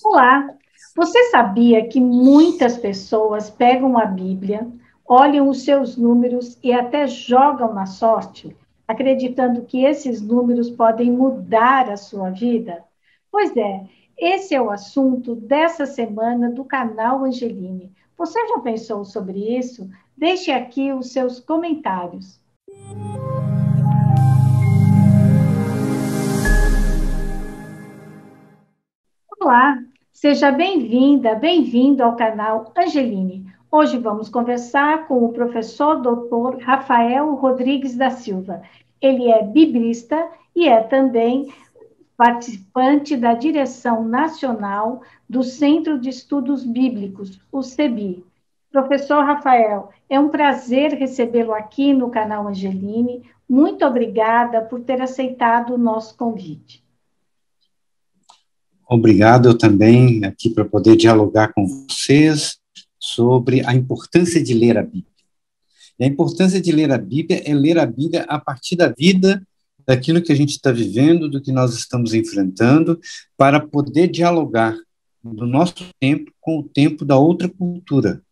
Olá! Você sabia que muitas pessoas pegam a Bíblia, olham os seus números e até jogam na sorte, acreditando que esses números podem mudar a sua vida? Pois é, esse é o assunto dessa semana do canal Angeline. Você já pensou sobre isso? Deixe aqui os seus comentários. Olá, seja bem-vinda, bem-vindo ao canal Angeline. Hoje vamos conversar com o professor Dr. Rafael Rodrigues da Silva. Ele é biblista e é também participante da direção nacional do Centro de Estudos Bíblicos, o CEBI. Professor Rafael, é um prazer recebê-lo aqui no canal Angeline. Muito obrigada por ter aceitado o nosso convite. Obrigado, eu também, aqui para poder dialogar com vocês sobre a importância de ler a Bíblia. E a importância de ler a Bíblia é ler a Bíblia a partir da vida, daquilo que a gente está vivendo, do que nós estamos enfrentando, para poder dialogar do nosso tempo com o tempo da outra cultura.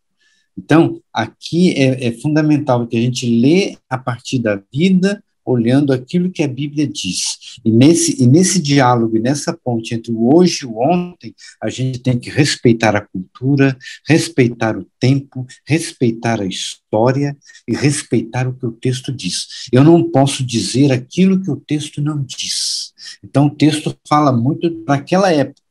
Então, aqui é fundamental que a gente lê a partir da vida, olhando aquilo que a Bíblia diz. E nesse diálogo, e nessa ponte entre o hoje e o ontem, a gente tem que respeitar a cultura, respeitar o tempo, respeitar a história e respeitar o que o texto diz. Eu não posso dizer aquilo que o texto não diz. Então, o texto fala muito naquela época.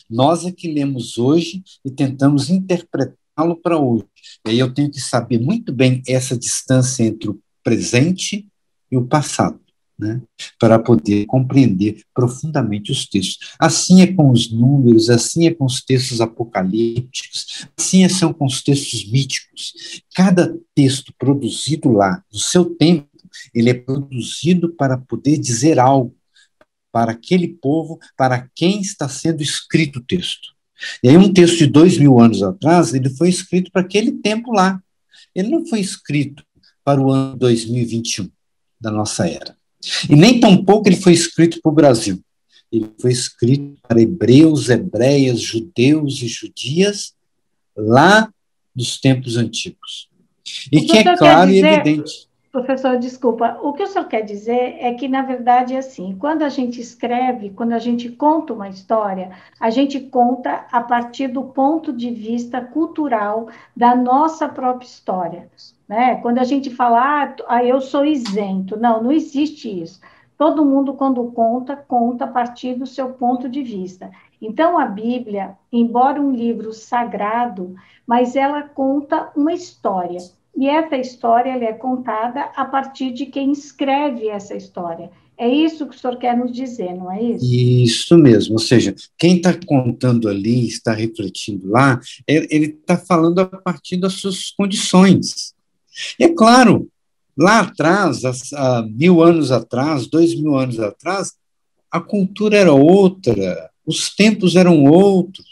Nós é que lemos hoje e tentamos interpretá-lo para hoje. E aí eu tenho que saber muito bem essa distância entre o presente e o passado, né? Para poder compreender profundamente os textos. Assim é com os números, assim é com os textos apocalípticos, assim são com os textos míticos. Cada texto produzido lá, no seu tempo, ele é produzido para poder dizer algo para aquele povo, para quem está sendo escrito o texto. E aí um texto de 2000 anos atrás, ele foi escrito para aquele tempo lá. Ele não foi escrito para o ano 2021 da nossa era. E nem tampouco ele foi escrito para o Brasil. Ele foi escrito para hebreus, hebreias, judeus e judias lá dos tempos antigos. E que é claro e evidente. Professor, desculpa, o que o senhor quer dizer é que, na verdade, é assim, quando a gente escreve, quando a gente conta uma história, a gente conta a partir do ponto de vista cultural da nossa própria história, né? Quando a gente fala, eu sou isento, não existe isso. Todo mundo, quando conta, conta a partir do seu ponto de vista. Então, a Bíblia, embora um livro sagrado, mas ela conta uma história. E essa história é contada a partir de quem escreve essa história. É isso que o senhor quer nos dizer, não é isso? Isso mesmo, ou seja, quem está contando ali, está refletindo lá, ele está falando a partir das suas condições. E é claro, lá atrás, há 1000 anos atrás, 2000 anos atrás, a cultura era outra, os tempos eram outros.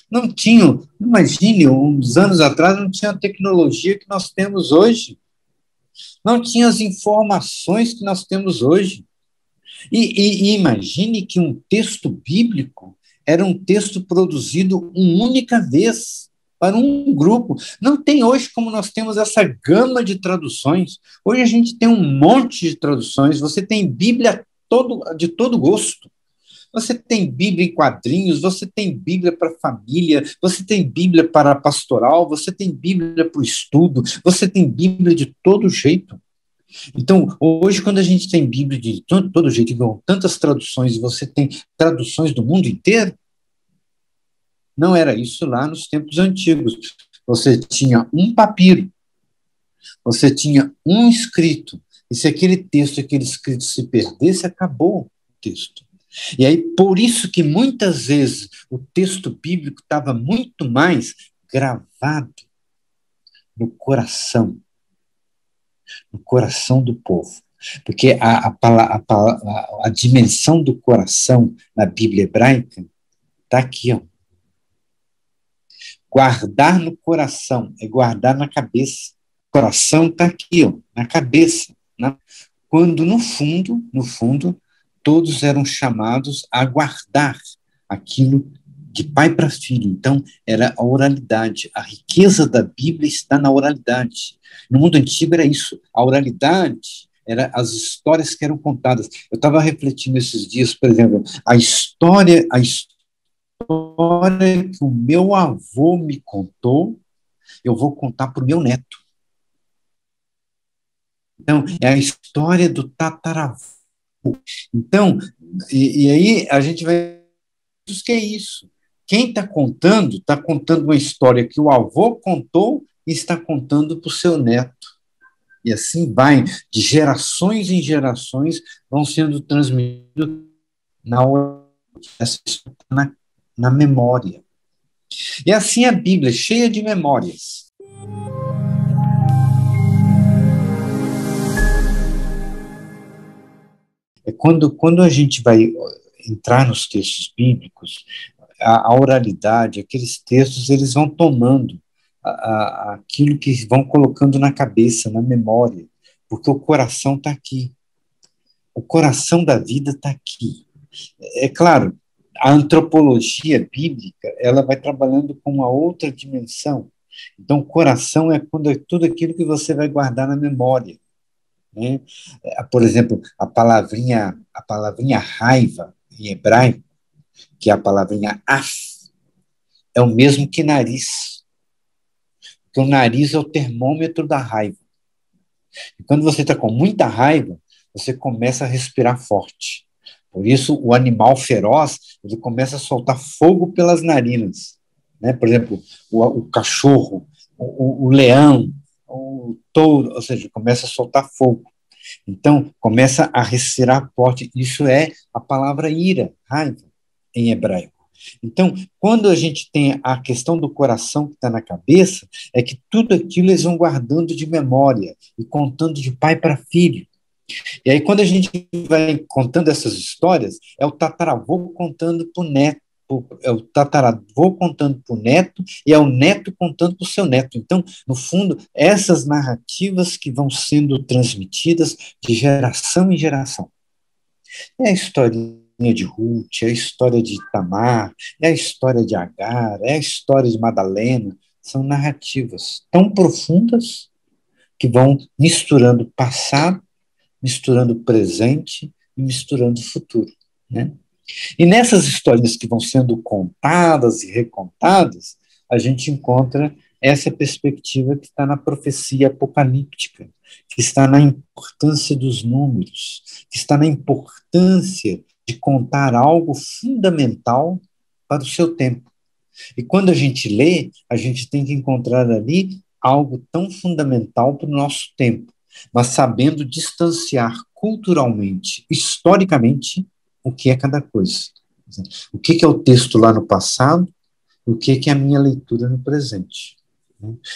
Não tinham, imagine, uns anos atrás não tinha a tecnologia que nós temos hoje. Não tinha as informações que nós temos hoje. E imagine que um texto bíblico era um texto produzido uma única vez para um grupo. Não tem hoje como nós temos essa gama de traduções. Hoje a gente tem um monte de traduções, você tem Bíblia de todo gosto. Você tem Bíblia em quadrinhos, você tem Bíblia para família, você tem Bíblia para pastoral, você tem Bíblia para o estudo, você tem Bíblia de todo jeito. Então, hoje, quando a gente tem Bíblia de todo jeito, igual tantas traduções, e você tem traduções do mundo inteiro, não era isso lá nos tempos antigos. Você tinha um papiro, você tinha um escrito, e se aquele aquele escrito se perdesse, acabou o texto. E aí, por isso que muitas vezes o texto bíblico estava muito mais gravado no coração do povo. Porque a dimensão do coração na Bíblia hebraica está aqui, ó. Guardar no coração é guardar na cabeça. O coração está aqui, ó, na cabeça, né? Quando, no fundo, todos eram chamados a guardar aquilo de pai para filho. Então, era a oralidade. A riqueza da Bíblia está na oralidade. No mundo antigo era isso. A oralidade era as histórias que eram contadas. Eu estava refletindo esses dias, por exemplo, a história que o meu avô me contou, eu vou contar para o meu neto. Então, é a história do tataravô. Então, e aí a gente vai... O que é isso? Quem está contando uma história que o avô contou e está contando para o seu neto. E assim vai, de gerações em gerações, vão sendo transmitidos na memória. E assim a Bíblia, cheia de memórias. É quando a gente vai entrar nos textos bíblicos, a oralidade, aqueles textos, eles vão tomando aquilo que vão colocando na cabeça, na memória, porque o coração está aqui. O coração da vida está aqui. É claro, a antropologia bíblica, ela vai trabalhando com uma outra dimensão. Então, o coração é tudo aquilo que você vai guardar na memória, né? Por exemplo, a palavrinha raiva, em hebraico, que é a palavrinha af, é o mesmo que nariz. Porque o nariz é o termômetro da raiva. E quando você está com muita raiva, você começa a respirar forte. Por isso, o animal feroz, ele começa a soltar fogo pelas narinas, né? Por exemplo, o cachorro, o leão, o touro, ou seja, começa a soltar fogo. Então, começa a respirar forte. Isso é a palavra ira, raiva, em hebraico. Então, quando a gente tem a questão do coração que está na cabeça, é que tudo aquilo eles vão guardando de memória e contando de pai para filho. E aí, quando a gente vai contando essas histórias, é o tataravô contando para o neto, é o tataravô contando para o neto e é o neto contando para o seu neto. Então, no fundo, essas narrativas que vão sendo transmitidas de geração em geração. É a historinha de Ruth, é a história de Tamar, é a história de Agar, é a história de Madalena. São narrativas tão profundas que vão misturando passado, misturando presente e misturando futuro, né? E nessas histórias que vão sendo contadas e recontadas, a gente encontra essa perspectiva que está na profecia apocalíptica, que está na importância dos números, que está na importância de contar algo fundamental para o seu tempo. E quando a gente lê, a gente tem que encontrar ali algo tão fundamental para o nosso tempo, mas sabendo distanciar culturalmente, historicamente, o que é cada coisa. O que é o texto lá no passado, o que é a minha leitura no presente.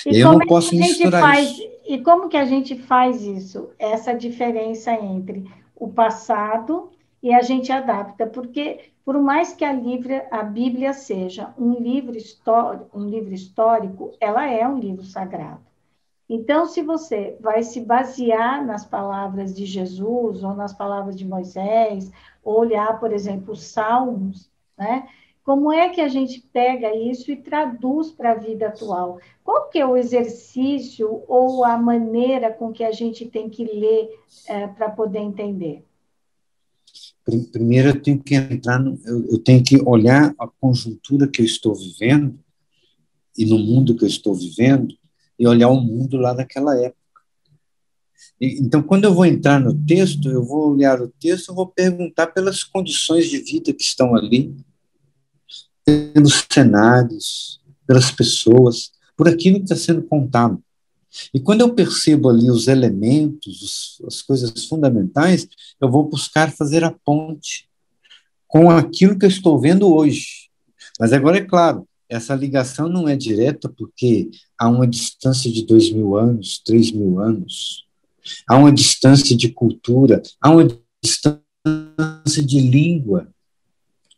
E aí eu como não é que posso a gente misturar faz, isso. e como que a gente faz isso? Essa diferença entre o passado e a gente adapta, porque por mais que a Bíblia seja um livro histórico, ela é um livro sagrado. Então, se você vai se basear nas palavras de Jesus ou nas palavras de Moisés, ou olhar, por exemplo, os Salmos, né? Como é que a gente pega isso e traduz para a vida atual? Qual que é o exercício ou a maneira com que a gente tem que ler para poder entender? Primeiro eu tenho que entrar, eu tenho que olhar a conjuntura que eu estou vivendo e no mundo que eu estou vivendo e olhar o mundo lá daquela época. Então, quando eu vou entrar no texto, eu vou olhar o texto, eu vou perguntar pelas condições de vida que estão ali, pelos cenários, pelas pessoas, por aquilo que está sendo contado. E quando eu percebo ali os elementos, as coisas fundamentais, eu vou buscar fazer a ponte com aquilo que eu estou vendo hoje. Mas agora, é claro, essa ligação não é direta porque há uma distância de 2.000 anos, 3.000 anos, há uma distância de cultura, há uma distância de língua.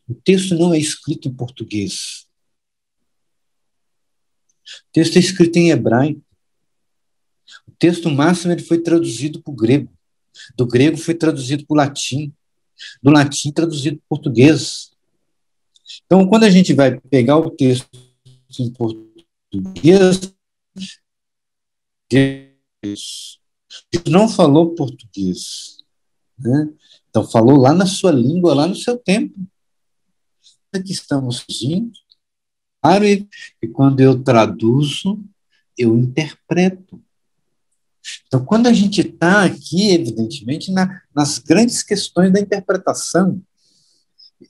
O texto não é escrito em português. O texto é escrito em hebraico. O texto máximo ele foi traduzido para o grego. Do grego foi traduzido para o latim. Do latim traduzido para o português. Então, quando a gente vai pegar o texto em português, Deus não falou português, né? Então, falou lá na sua língua, lá no seu tempo. Que estamos indo, claro, e quando eu traduzo, eu interpreto. Então, quando a gente está aqui, evidentemente, nas grandes questões da interpretação,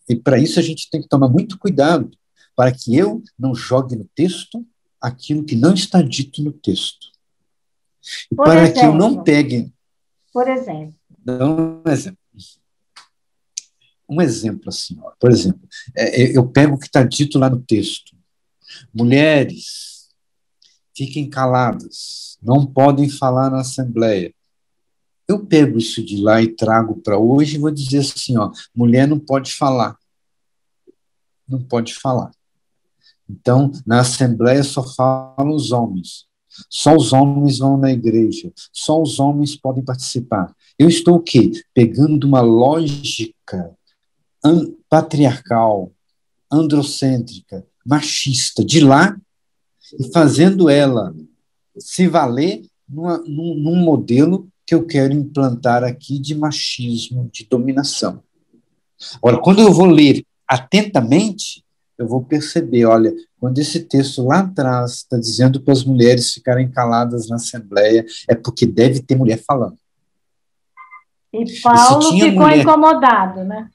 e para isso a gente tem que tomar muito cuidado, para que eu não jogue no texto aquilo que não está dito no texto. E Por para que eu não exemplo, pegue. por exemplo. Então, um exemplo assim, ó, por exemplo, eu pego o que está dito lá no texto. Mulheres, fiquem caladas, não podem falar na Assembleia. Eu pego isso de lá e trago para hoje e vou dizer assim, ó, mulher não pode falar, não pode falar. Então, na Assembleia só falam os homens, só os homens vão na igreja, só os homens podem participar. Eu estou o quê? Pegando uma lógica patriarcal, androcêntrica, machista, de lá, e fazendo ela se valer num modelo que eu quero implantar aqui de machismo, de dominação. Agora, quando eu vou ler atentamente, eu vou perceber, olha, quando esse texto lá atrás está dizendo para as mulheres ficarem caladas na Assembleia, é porque deve ter mulher falando. E E se Paulo tinha ficou mulher, incomodado, né?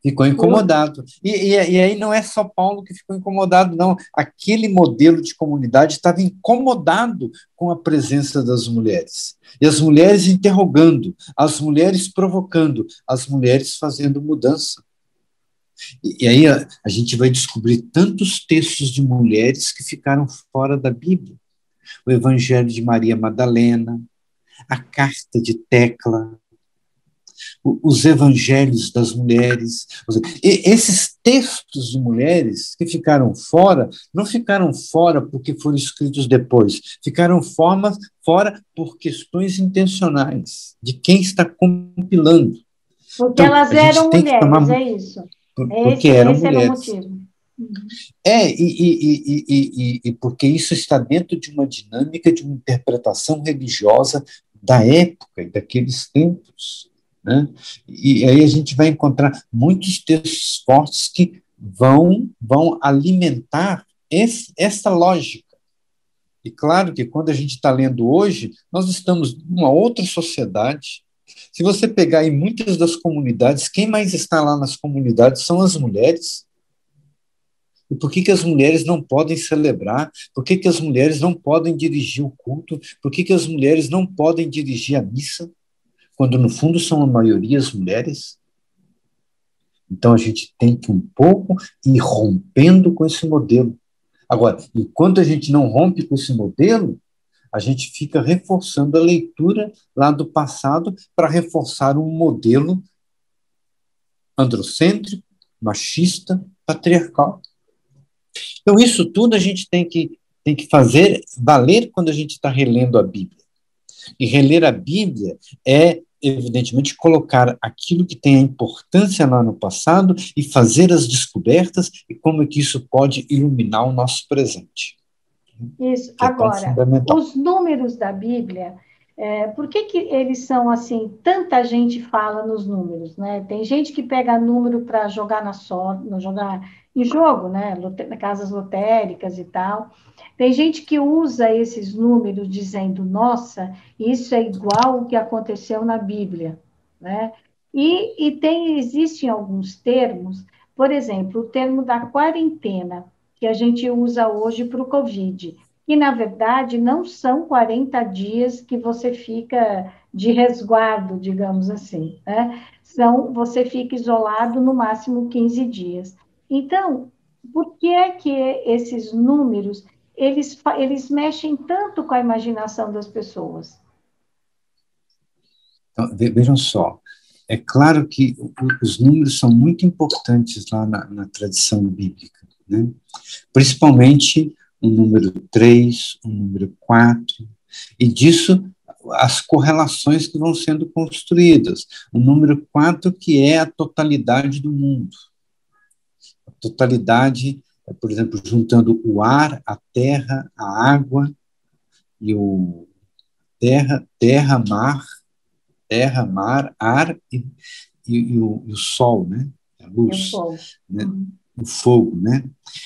ficou incomodado. E aí não é só Paulo que ficou incomodado, não. Aquele modelo de comunidade estava incomodado com a presença das mulheres. E as mulheres interrogando, as mulheres provocando, as mulheres fazendo mudança. E aí a gente vai descobrir tantos textos de mulheres que ficaram fora da Bíblia. O Evangelho de Maria Madalena, a carta de Tecla, os evangelhos das mulheres. E esses textos de mulheres que ficaram fora, não ficaram fora porque foram escritos depois, ficaram fora por questões intencionais, de quem está compilando. Porque Então, elas a gente eram tem que tomar, mulheres, é isso. porque eram Esse era o mulheres. motivo. Uhum. E porque isso está dentro de uma dinâmica de uma interpretação religiosa da época e daqueles tempos. Né? E aí a gente vai encontrar muitos textos fortes que vão alimentar essa lógica. E claro que quando a gente está lendo hoje, nós estamos numa outra sociedade. Se você pegar em muitas das comunidades, quem mais está lá nas comunidades são as mulheres. E por que as mulheres não podem celebrar? Por que as mulheres não podem dirigir o culto? Por que as mulheres não podem dirigir a missa? Quando no fundo são a maioria as mulheres. Então a gente tem que um pouco ir rompendo com esse modelo. Agora, enquanto a gente não rompe com esse modelo, a gente fica reforçando a leitura lá do passado para reforçar um modelo androcêntrico, machista, patriarcal. Então, isso tudo a gente tem que fazer valer quando a gente está relendo a Bíblia. E reler a Bíblia é, evidentemente, colocar aquilo que tem a importância lá no passado e fazer as descobertas e como é que isso pode iluminar o nosso presente. Isso. Que é tão Agora, fundamental. os números da Bíblia, por que que eles são assim? Tanta gente fala nos números, né? Tem gente que pega número para jogar na sorte, jogar em jogo, né? Casas lotéricas e tal. Tem gente que usa esses números dizendo, nossa, isso é igual o que aconteceu na Bíblia, né? Existem alguns termos, por exemplo, o termo da quarentena, que a gente usa hoje para o Covid, que na verdade não são 40 dias que você fica de resguardo, digamos assim, né? Você fica isolado no máximo 15 dias. Então, por que é que esses números, eles mexem tanto com a imaginação das pessoas? Então, vejam só, é claro que os números são muito importantes lá na tradição bíblica, né? Principalmente o número 3, o número 4, e disso as correlações que vão sendo construídas. O número 4, que é a totalidade do mundo. totalidade, por exemplo, juntando o ar, a água e o terra, mar, ar e o sol, né? A E o luz, fogo. né? O fogo, né?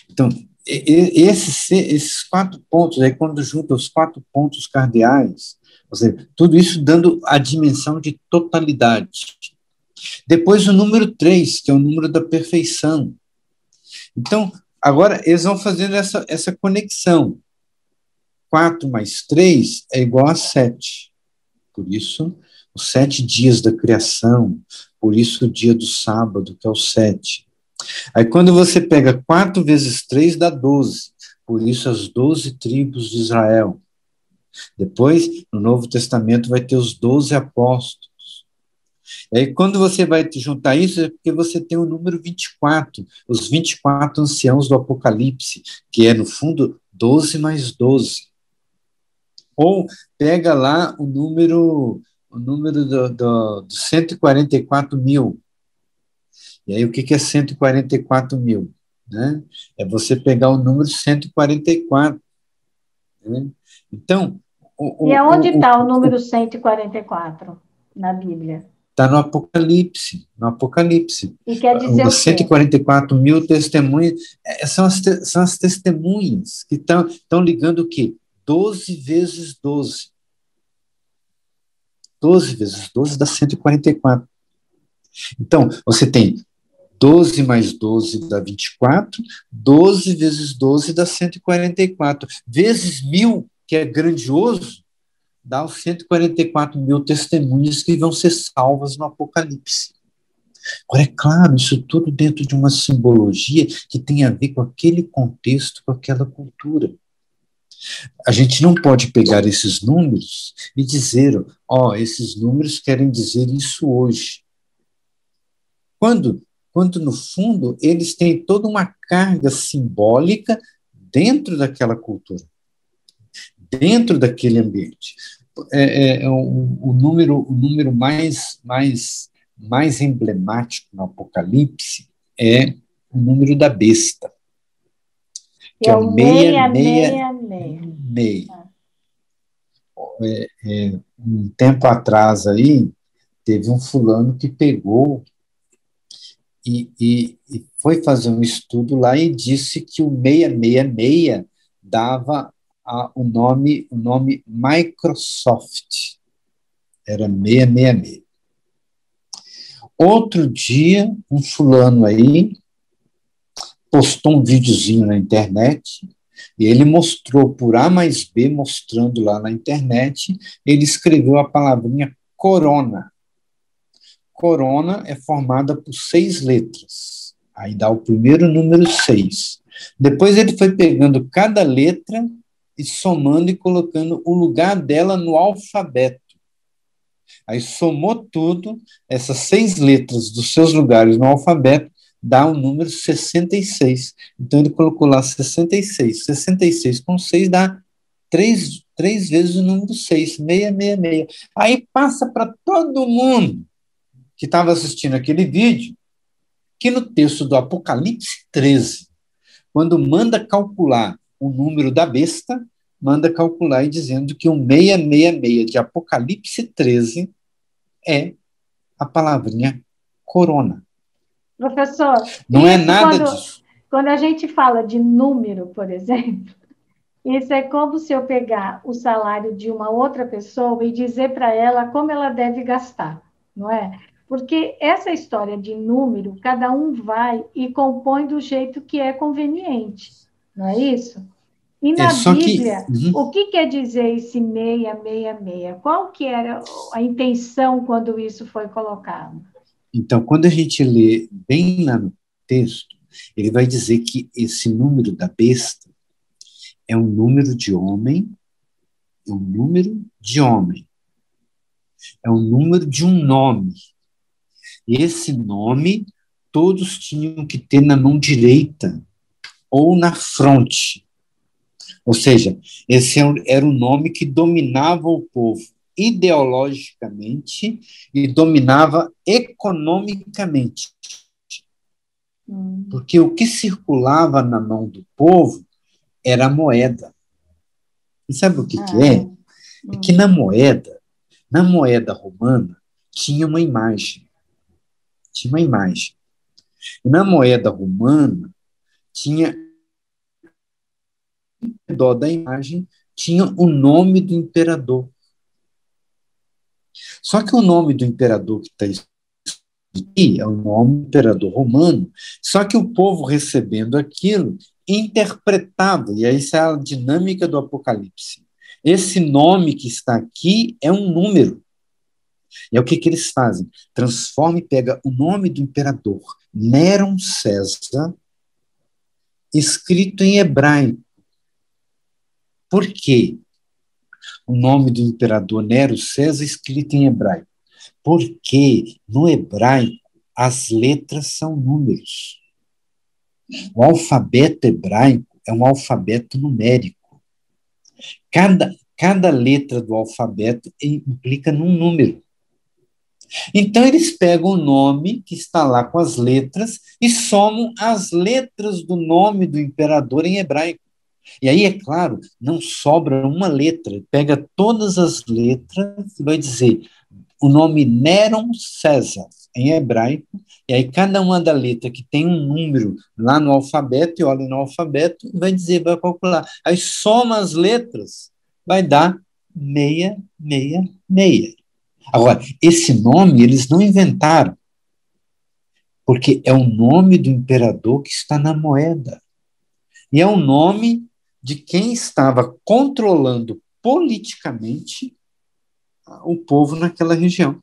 Então, esses 4 pontos, aí quando junta os 4 pontos cardeais, ou seja, tudo isso dando a dimensão de totalidade. Depois o número 3, que é o número da perfeição. Então, agora eles vão fazendo essa conexão. 4 mais 3 é igual a 7. Por isso, os 7 dias da criação, por isso o dia do sábado, que é o 7. Aí quando você pega 4 vezes 3 dá 12. Por isso as 12 tribos de Israel. Depois, no Novo Testamento, vai ter os 12 apóstolos. E aí, quando você vai juntar isso, é porque você tem o número 24, os 24 anciãos do Apocalipse, que é, no fundo, 12 mais 12. Ou pega lá o número do 144 mil. E aí, o que é 144 mil? Né? É você pegar o número 144. Né? Então, E aonde está o número 144 na Bíblia? está no Apocalipse, no Apocalipse. E quer dizer Os o quê? 144 mil testemunhas, são as testemunhas que estão ligando o quê? 12 vezes 12. 12 vezes 12 dá 144. Então, você tem 12 mais 12 dá 24, 12 vezes 12 dá 144. Vezes 1000, que é grandioso, dá os 144 mil testemunhas que vão ser salvas no Apocalipse. Agora, é claro, isso tudo dentro de uma simbologia que tem a ver com aquele contexto, com aquela cultura. A gente não pode pegar esses números e dizer, esses números querem dizer isso hoje. Quando, no fundo, eles têm toda uma carga simbólica dentro daquela cultura, dentro daquele ambiente. O número mais emblemático no Apocalipse é o número da besta, que é o 666. Um tempo atrás aí, teve um fulano que pegou e foi fazer um estudo lá e disse que o 666 dava o nome Microsoft. Era 666. Outro dia, um fulano aí postou um videozinho na internet e ele mostrou por A mais B, mostrando lá na internet, ele escreveu a palavrinha corona. Corona é formada por 6 letras. Aí dá o primeiro número 6. Depois ele foi pegando cada letra e somando e colocando o lugar dela no alfabeto. Aí somou tudo, essas 6 letras dos seus lugares no alfabeto, dá o número 66. Então ele colocou lá 66. 66 com 6 dá 3 vezes o número 6, 666. Aí passa para todo mundo que estava assistindo aquele vídeo, que no texto do Apocalipse 13, quando manda calcular o número da besta, manda calcular e dizendo que o 666 de Apocalipse 13 é a palavrinha corona. Professor, não é nada disso. Quando a gente fala de número, por exemplo, isso é como se eu pegar o salário de uma outra pessoa e dizer para ela como ela deve gastar, não é? Porque essa história de número, cada um vai e compõe do jeito que é conveniente, não é isso? E na Bíblia, o que quer dizer esse 666? Qual que era a intenção quando isso foi colocado? Então, quando a gente lê bem lá no texto, ele vai dizer que esse número da besta é um número de homem, é um número de homem, é um número de um nome. E esse nome todos tinham que ter na mão direita ou na fronte. Ou seja, esse era o nome que dominava o povo ideologicamente e dominava economicamente. Porque o que circulava na mão do povo era a moeda. E sabe o que é? É que na moeda romana, tinha uma imagem. Tinha uma imagem. E na moeda romana, tinha, ao redor da imagem, tinha o nome do imperador. Só que o nome do imperador que está aqui é o nome do imperador romano, só que o povo recebendo aquilo interpretava, e aí essa é a dinâmica do Apocalipse. Esse nome que está aqui é um número. E é o que eles fazem? Transforma e pega o nome do imperador, Nero César, escrito em hebraico. Por quê? O nome do imperador Nero César escrito em hebraico? Porque no hebraico as letras são números. O alfabeto hebraico é um alfabeto numérico. Cada letra do alfabeto implica num número. Então, eles pegam o nome que está lá com as letras e somam as letras do nome do imperador em hebraico. E aí, é claro, não sobra uma letra. Pega todas as letras e vai dizer o nome Nero César em hebraico, e aí cada uma da letra que tem um número lá no alfabeto, e olha no alfabeto, vai dizer, vai calcular. Aí soma as letras, vai dar 666. Agora, esse nome eles não inventaram, porque é o nome do imperador que está na moeda. E é o nome de quem estava controlando politicamente o povo naquela região,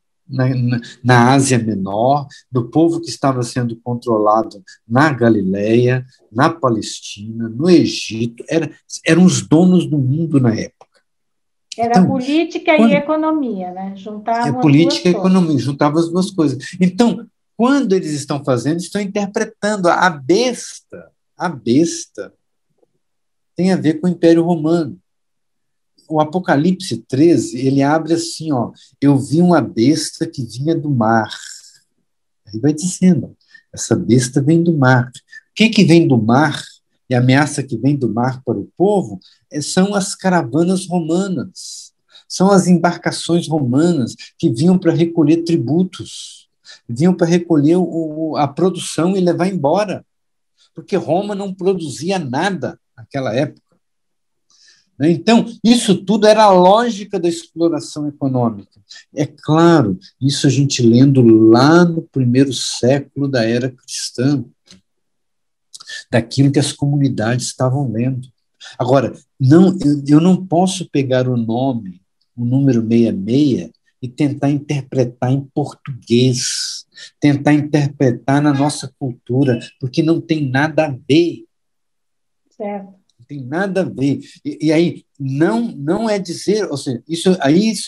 na Ásia Menor, do povo que estava sendo controlado na Galileia, na Palestina, no Egito, eram os donos do mundo na época. Era Então, política e economia, né? Juntavam as duas política e coisas. economia, juntava as duas coisas. Então, quando eles estão fazendo, estão interpretando a besta. A besta tem a ver com o Império Romano. O Apocalipse 13, ele abre assim, ó, eu vi uma besta que vinha do mar. Aí vai dizendo, essa besta vem do mar. O que vem do mar, e a ameaça que vem do mar para o povo, são as caravanas romanas, são as embarcações romanas que vinham para recolher tributos, vinham para recolher a produção e levar embora, porque Roma não produzia nada naquela época. Então, isso tudo era a lógica da exploração econômica. É claro, isso a gente lendo lá no primeiro século da era cristã, daquilo que as comunidades estavam lendo. Agora, eu não posso pegar o nome, o número 66, e tentar interpretar em português, tentar interpretar na nossa cultura, porque não tem nada a ver. Certo. Não tem nada a ver. E aí, não é dizer, ou seja, isso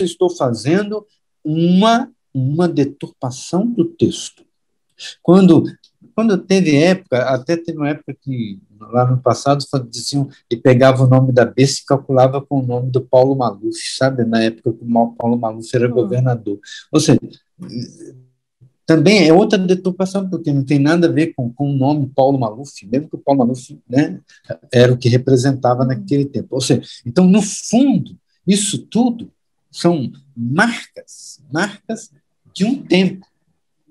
eu estou fazendo uma deturpação do texto. Quando teve época, até teve uma época que, lá no passado, diziam que pegava o nome da besta e calculava com o nome do Paulo Maluf, sabe? Na época que o Paulo Maluf era governador. Ou seja, também é outra deturpação, porque não tem nada a ver com o nome Paulo Maluf, mesmo que o Paulo Maluf, né, era o que representava naquele tempo. Ou seja, então, no fundo, isso tudo são marcas de um tempo,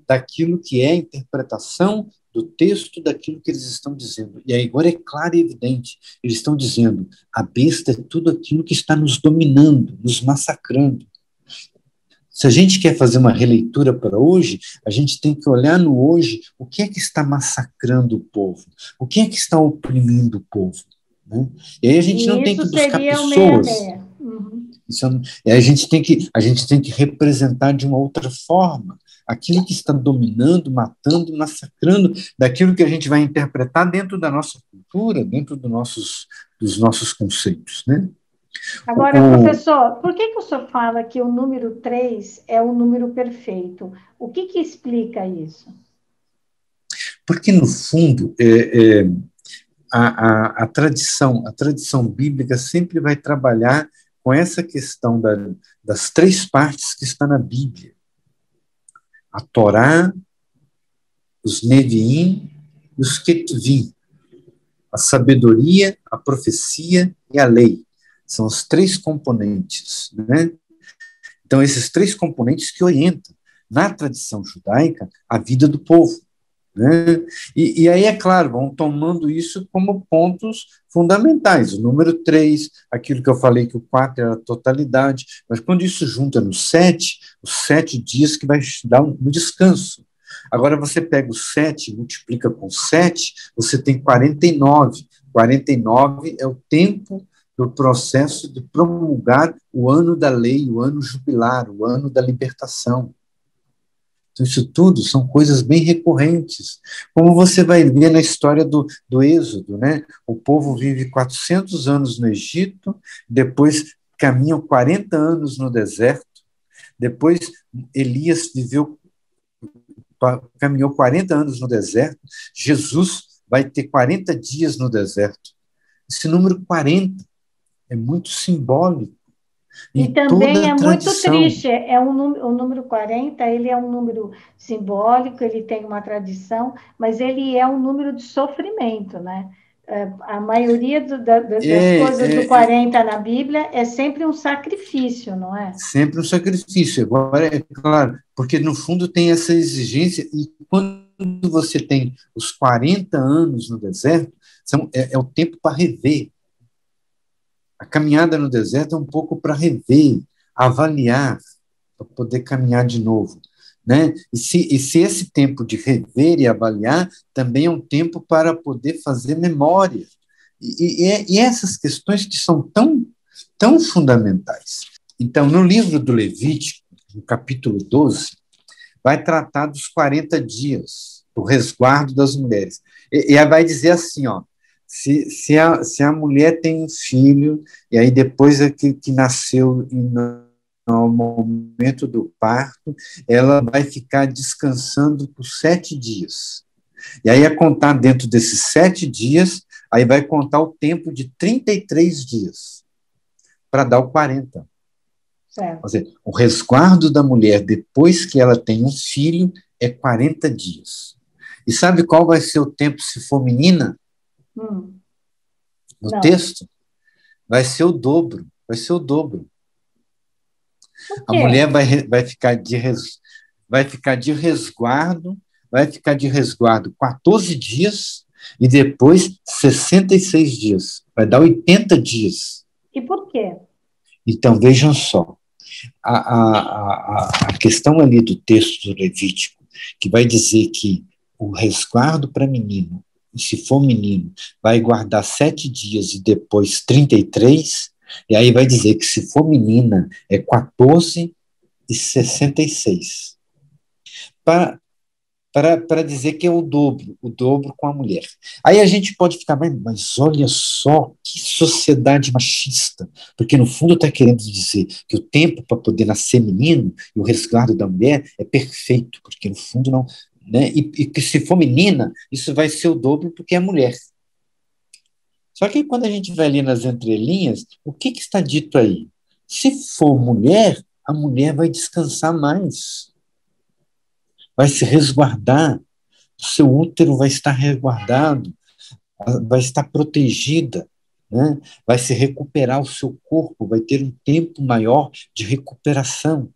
daquilo que é a interpretação do texto, daquilo que eles estão dizendo. E aí agora é claro e evidente, eles estão dizendo, a besta é tudo aquilo que está nos dominando, nos massacrando. Se a gente quer fazer uma releitura para hoje, a gente tem que olhar no hoje o que é que está massacrando o povo, o que é que está oprimindo o povo. Né? E aí a gente não tem que buscar pessoas. A gente tem que representar de uma outra forma aquilo que está dominando, matando, massacrando, daquilo que a gente vai interpretar dentro da nossa cultura, dentro dos nossos conceitos, né? Agora, professor, por que o senhor fala que o número 3 é o número perfeito? O que explica isso? Porque, no fundo, a tradição bíblica sempre vai trabalhar com essa questão das três partes que está na Bíblia. A Torá, os Neviim os Ketuvim, a sabedoria, a profecia e a lei. São os três componentes, né? Então, esses três componentes que orientam, na tradição judaica, a vida do povo, né? E aí, é claro, vão tomando isso como pontos fundamentais. O número 3, aquilo que eu falei que o 4 era a totalidade, mas quando isso junta no 7, os 7 dias que vai dar um descanso. Agora, você pega o 7 e multiplica com 7, você tem 49. 49 é o tempo do processo de promulgar o ano da lei, o ano jubilar, o ano da libertação. Então, isso tudo são coisas bem recorrentes. Como você vai ver na história do Êxodo, né? O povo vive 400 anos no Egito, depois caminham 40 anos no deserto, depois Elias caminhou 40 anos no deserto, Jesus vai ter 40 dias no deserto. Esse número 40 é muito simbólico. E Em também toda a é muito tradição. triste, o número 40, ele é um número simbólico, ele tem uma tradição, mas ele é um número de sofrimento, né? A maioria das coisas do É 40 na Bíblia é sempre um sacrifício, não é? sempre um sacrifício. Agora, é claro, porque no fundo tem essa exigência, e quando você tem os 40 anos no deserto, é o tempo para rever. A caminhada no deserto é um pouco para rever, avaliar, para poder caminhar de novo. Né? E se esse tempo de rever e avaliar também é um tempo para poder fazer memória. E essas questões que são tão fundamentais. Então, no livro do Levítico, no capítulo 12, vai tratar dos 40 dias, do resguardo das mulheres. E vai dizer assim, ó, se a mulher tem um filho, e aí depois que nasceu no momento do parto, ela vai ficar descansando por 7 dias. E aí, a contar dentro desses 7 dias, aí vai contar o tempo de 33 dias, para dar o 40. Certo. Quer dizer, o resguardo da mulher depois que ela tem um filho é 40 dias. E sabe qual vai ser o tempo se for menina? No Não. texto? Vai ser o dobro. Vai ser o dobro. Por A quê? mulher vai ficar de resguardo, vai ficar de resguardo 14 dias e depois 66 dias. Vai dar 80 dias. E por quê? Então, vejam só. A questão ali do texto do Levítico, que vai dizer que o resguardo para menino, se for menino, vai guardar 7 dias e depois 33, e aí vai dizer que se for menina é 14 e 66. Para dizer que é o dobro com a mulher. Aí a gente pode ficar, mas olha só que sociedade machista, porque no fundo está querendo dizer que o tempo para poder nascer menino e o resguardo da mulher é perfeito, porque no fundo não, né? E que se for menina, isso vai ser o dobro porque é mulher. Só que quando a gente vai ali nas entrelinhas, o que está dito aí? Se for mulher, a mulher vai descansar mais, vai se resguardar, o seu útero vai estar resguardado, vai estar protegida, né? Vai se recuperar o seu corpo, vai ter um tempo maior de recuperação.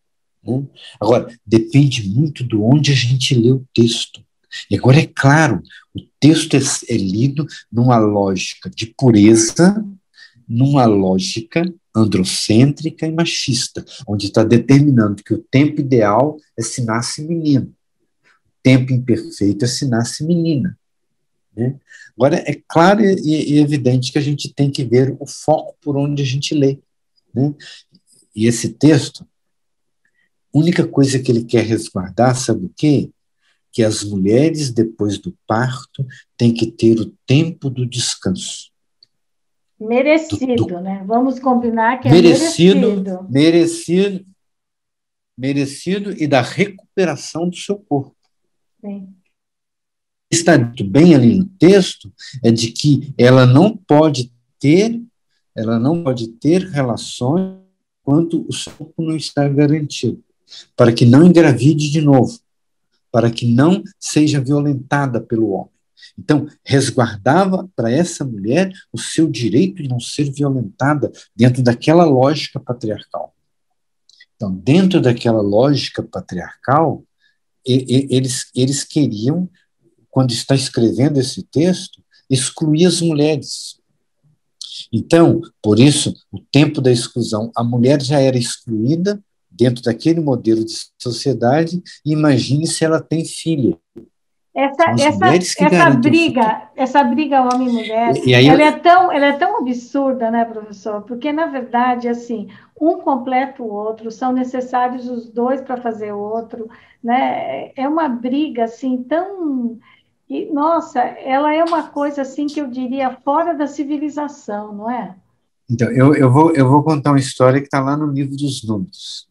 Né? Agora, depende muito de onde a gente lê o texto. E agora, é claro, o texto é lido numa lógica de pureza, numa lógica androcêntrica e machista, onde está determinando que o tempo ideal é se nasce menino, tempo imperfeito é se nasce menina. Né? Agora, é claro e evidente que a gente tem que ver o foco por onde a gente lê. Né? E esse texto, a única coisa que ele quer resguardar, sabe o quê? Que as mulheres, depois do parto, têm que ter o tempo do descanso. Merecido, né? Vamos combinar que é merecido, merecido. merecido e da recuperação do seu corpo. Sim. Está dito bem ali no texto é de que ela não pode ter relações enquanto o seu corpo não está garantido, para que não engravide de novo, para que não seja violentada pelo homem. Então, resguardava para essa mulher o seu direito de não ser violentada dentro daquela lógica patriarcal. Então, dentro daquela lógica patriarcal, eles queriam, quando está escrevendo esse texto, excluir as mulheres. Então, por isso, o tempo da exclusão, a mulher já era excluída dentro daquele modelo de sociedade, e imagine se ela tem filha. São as mulheres que garantem o futuro. Essa briga homem e mulher, E aí, ela é tão absurda, né, professor? Porque, na verdade, assim, um completa o outro, são necessários os dois para fazer o outro, né? É uma briga, assim, tão... E, nossa, ela é uma coisa, assim, que eu diria fora da civilização, não é? então, eu vou contar uma história que está lá no livro dos Números.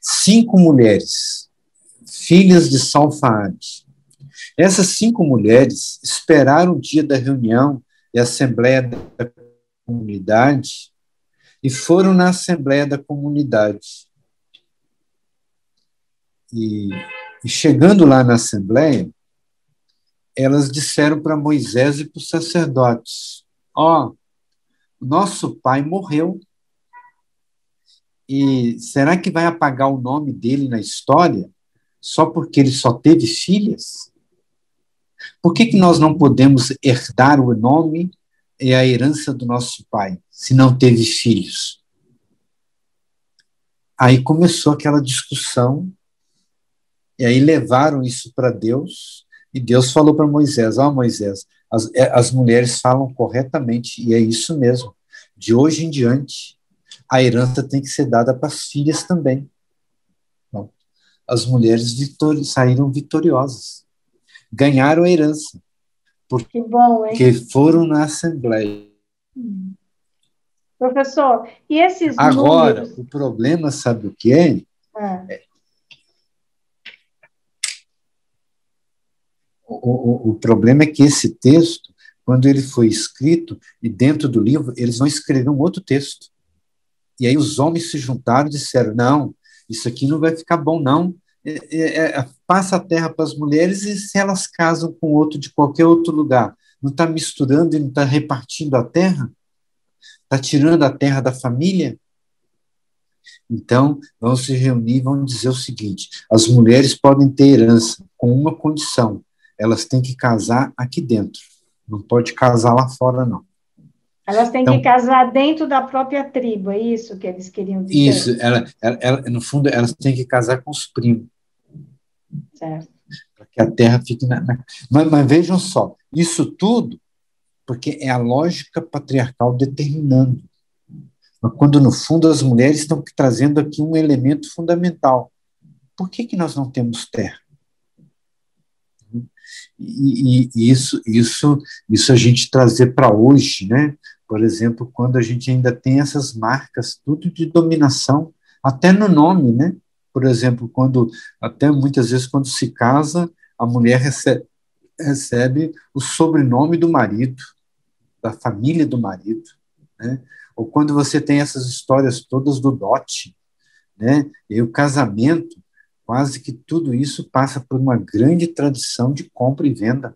5 mulheres, filhas de Salfaade. Essas 5 mulheres esperaram o dia da reunião e assembleia da comunidade e foram na assembleia da comunidade. E chegando lá na assembleia, elas disseram para Moisés e para os sacerdotes: ó, nosso pai morreu, e será que vai apagar o nome dele na história só porque ele só teve filhas? Por que nós não podemos herdar o nome e a herança do nosso pai, se não teve filhos? Aí começou aquela discussão, e aí levaram isso para Deus, e Deus falou para Moisés: ó, Moisés, as mulheres falam corretamente, e é isso mesmo. De hoje em diante, a herança tem que ser dada para as filhas também. Bom, as mulheres saíram vitoriosas, ganharam a herança, Que bom, hein? porque foram na Assembleia. Professor, e esses Agora, números... o problema, sabe o que é? O problema é que esse texto, quando ele foi escrito, e dentro do livro, eles vão escrever um outro texto. E aí os homens se juntaram e disseram: não, isso aqui não vai ficar bom, não. Passa a terra para as mulheres, e se elas casam com outro de qualquer outro lugar, não está misturando e não está repartindo a terra? Está tirando a terra da família? Então, vão se reunir e vão dizer o seguinte: as mulheres podem ter herança com uma condição: elas têm que casar aqui dentro, não pode casar lá fora, não. Elas têm que Então, casar dentro da própria tribo, é isso que eles queriam isso, dizer? no fundo, elas têm que casar com os primos, Certo. para que a terra fique mas vejam só, isso tudo porque é a lógica patriarcal determinando. Mas quando, no fundo, as mulheres estão trazendo aqui um elemento fundamental. Por que nós não temos terra? E isso a gente trazer para hoje, né? Por exemplo, quando a gente ainda tem essas marcas, tudo de dominação, até no nome, né? Por exemplo, até muitas vezes, quando se casa, a mulher recebe o sobrenome do marido, da família do marido, né? Ou quando você tem essas histórias todas do dote, né? E o casamento, quase que tudo isso passa por uma grande tradição de compra e venda,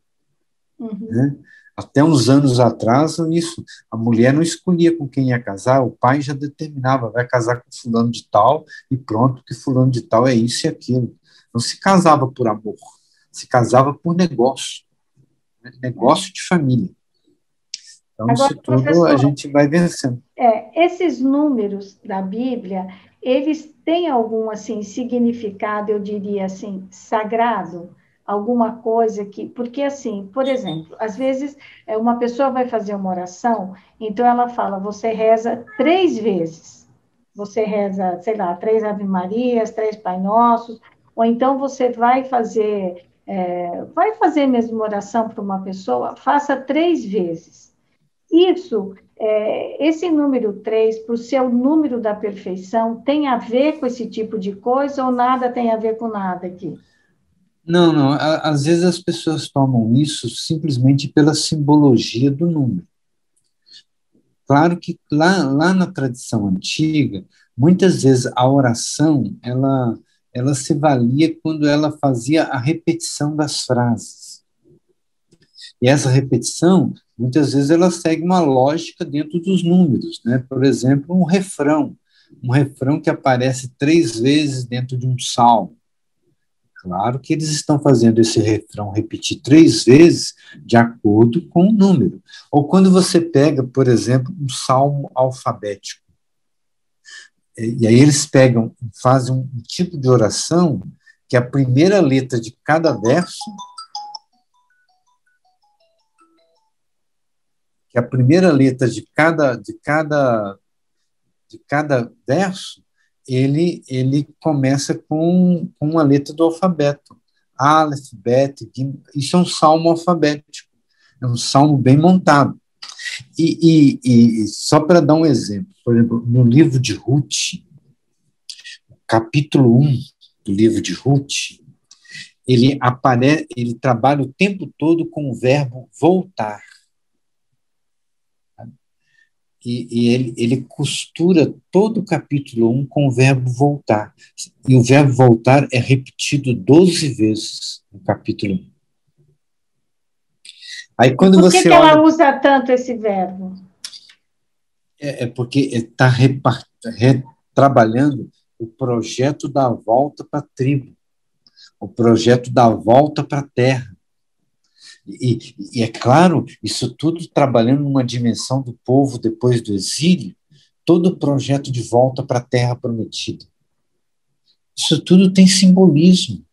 né? Até uns anos atrás, isso, a mulher não escolhia com quem ia casar, o pai já determinava: vai casar com fulano de tal, e pronto, que fulano de tal é isso e aquilo. Não se casava por amor, se casava por negócio, né? Negócio de família. Então, Agora, isso tudo a professor, gente vai vencendo. esses números da Bíblia, eles têm algum, assim, significado, eu diria assim, sagrado? Alguma coisa que... Porque, assim, por exemplo, às vezes uma pessoa vai fazer uma oração, então ela fala: você reza 3 vezes. Você reza, sei lá, 3 Ave Marias, 3 Pai Nossos, ou então você vai fazer mesmo oração para uma pessoa, faça 3 vezes. Isso, esse número 3, por ser o número da perfeição, tem a ver com esse tipo de coisa ou nada tem a ver com nada aqui? Não, não, às vezes as pessoas tomam isso simplesmente pela simbologia do número. Claro que lá na tradição antiga, muitas vezes a oração, ela se valia quando ela fazia a repetição das frases. E essa repetição, muitas vezes, ela segue uma lógica dentro dos números, né? Por exemplo, um refrão que aparece 3 vezes dentro de um salmo. Claro que eles estão fazendo esse refrão repetir 3 vezes de acordo com o número. Ou quando você pega, por exemplo, um salmo alfabético, e aí eles pegam, fazem um tipo de oração que a primeira letra de cada verso, que a primeira letra de cada verso, ele começa com uma letra do alfabeto. Aleph, Bet, Gim. Isso é um salmo alfabético. É um salmo bem montado. E só para dar um exemplo, por exemplo, no livro de Ruth, capítulo 1 do livro de Ruth, ele trabalha o tempo todo com o verbo voltar. E ele costura todo o capítulo 1 com o verbo voltar. E o verbo voltar é repetido 12 vezes no capítulo 1. Aí, quando Por que você ela usa tanto esse verbo? Porque está trabalhando o projeto da volta para a tribo, o projeto da volta para a terra. E é claro, isso tudo trabalhando numa dimensão do povo depois do exílio, todo o projeto de volta para a terra prometida. Isso tudo tem simbolismo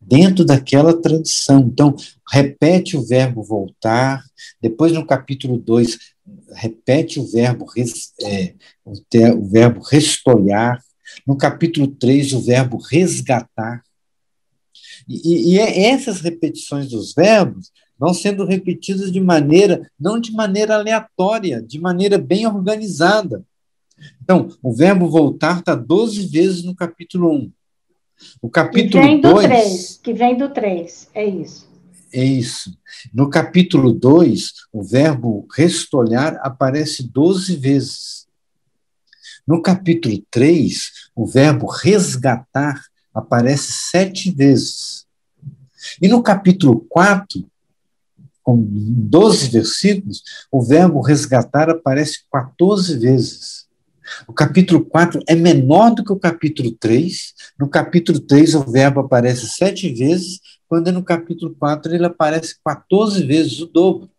dentro daquela tradição. Então, repete o verbo voltar, depois no capítulo 2, repete o verbo restolhar, no capítulo 3, o verbo resgatar. E essas repetições dos verbos vão sendo repetidas não de maneira aleatória, de maneira bem organizada. Então, o verbo voltar está 12 vezes no capítulo 1. O capítulo 2... Que vem do 3, é isso. É isso. No capítulo 2, o verbo restolhar aparece 12 vezes. No capítulo 3, o verbo resgatar aparece 7 vezes. E no capítulo 4, com 12 versículos, o verbo resgatar aparece 14 vezes. O capítulo 4 é menor do que o capítulo 3. No capítulo 3, o verbo aparece 7 vezes, quando no capítulo 4 ele aparece 14 vezes, o dobro.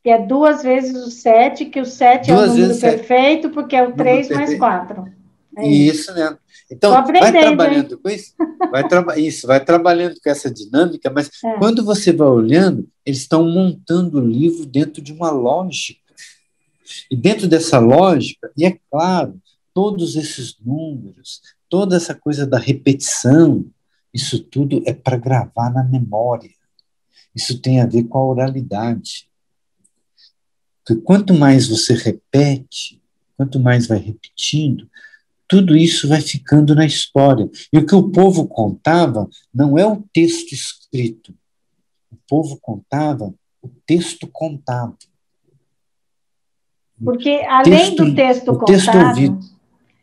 Que é 2 vezes o 7, que o 7 é o número perfeito, porque é o 3 mais 4. Isso mesmo. Então, vai trabalhando com isso, vai trabalhando com essa dinâmica, mas quando você vai olhando, eles estão montando o livro dentro de uma lógica. E dentro dessa lógica, e é claro, todos esses números, toda essa coisa da repetição, isso tudo é para gravar na memória. Isso tem a ver com a oralidade. Porque quanto mais você repete, quanto mais vai repetindo, tudo isso vai ficando na história. E o que o povo contava não é o texto escrito. O povo contava o texto contado. Porque, além do texto contado,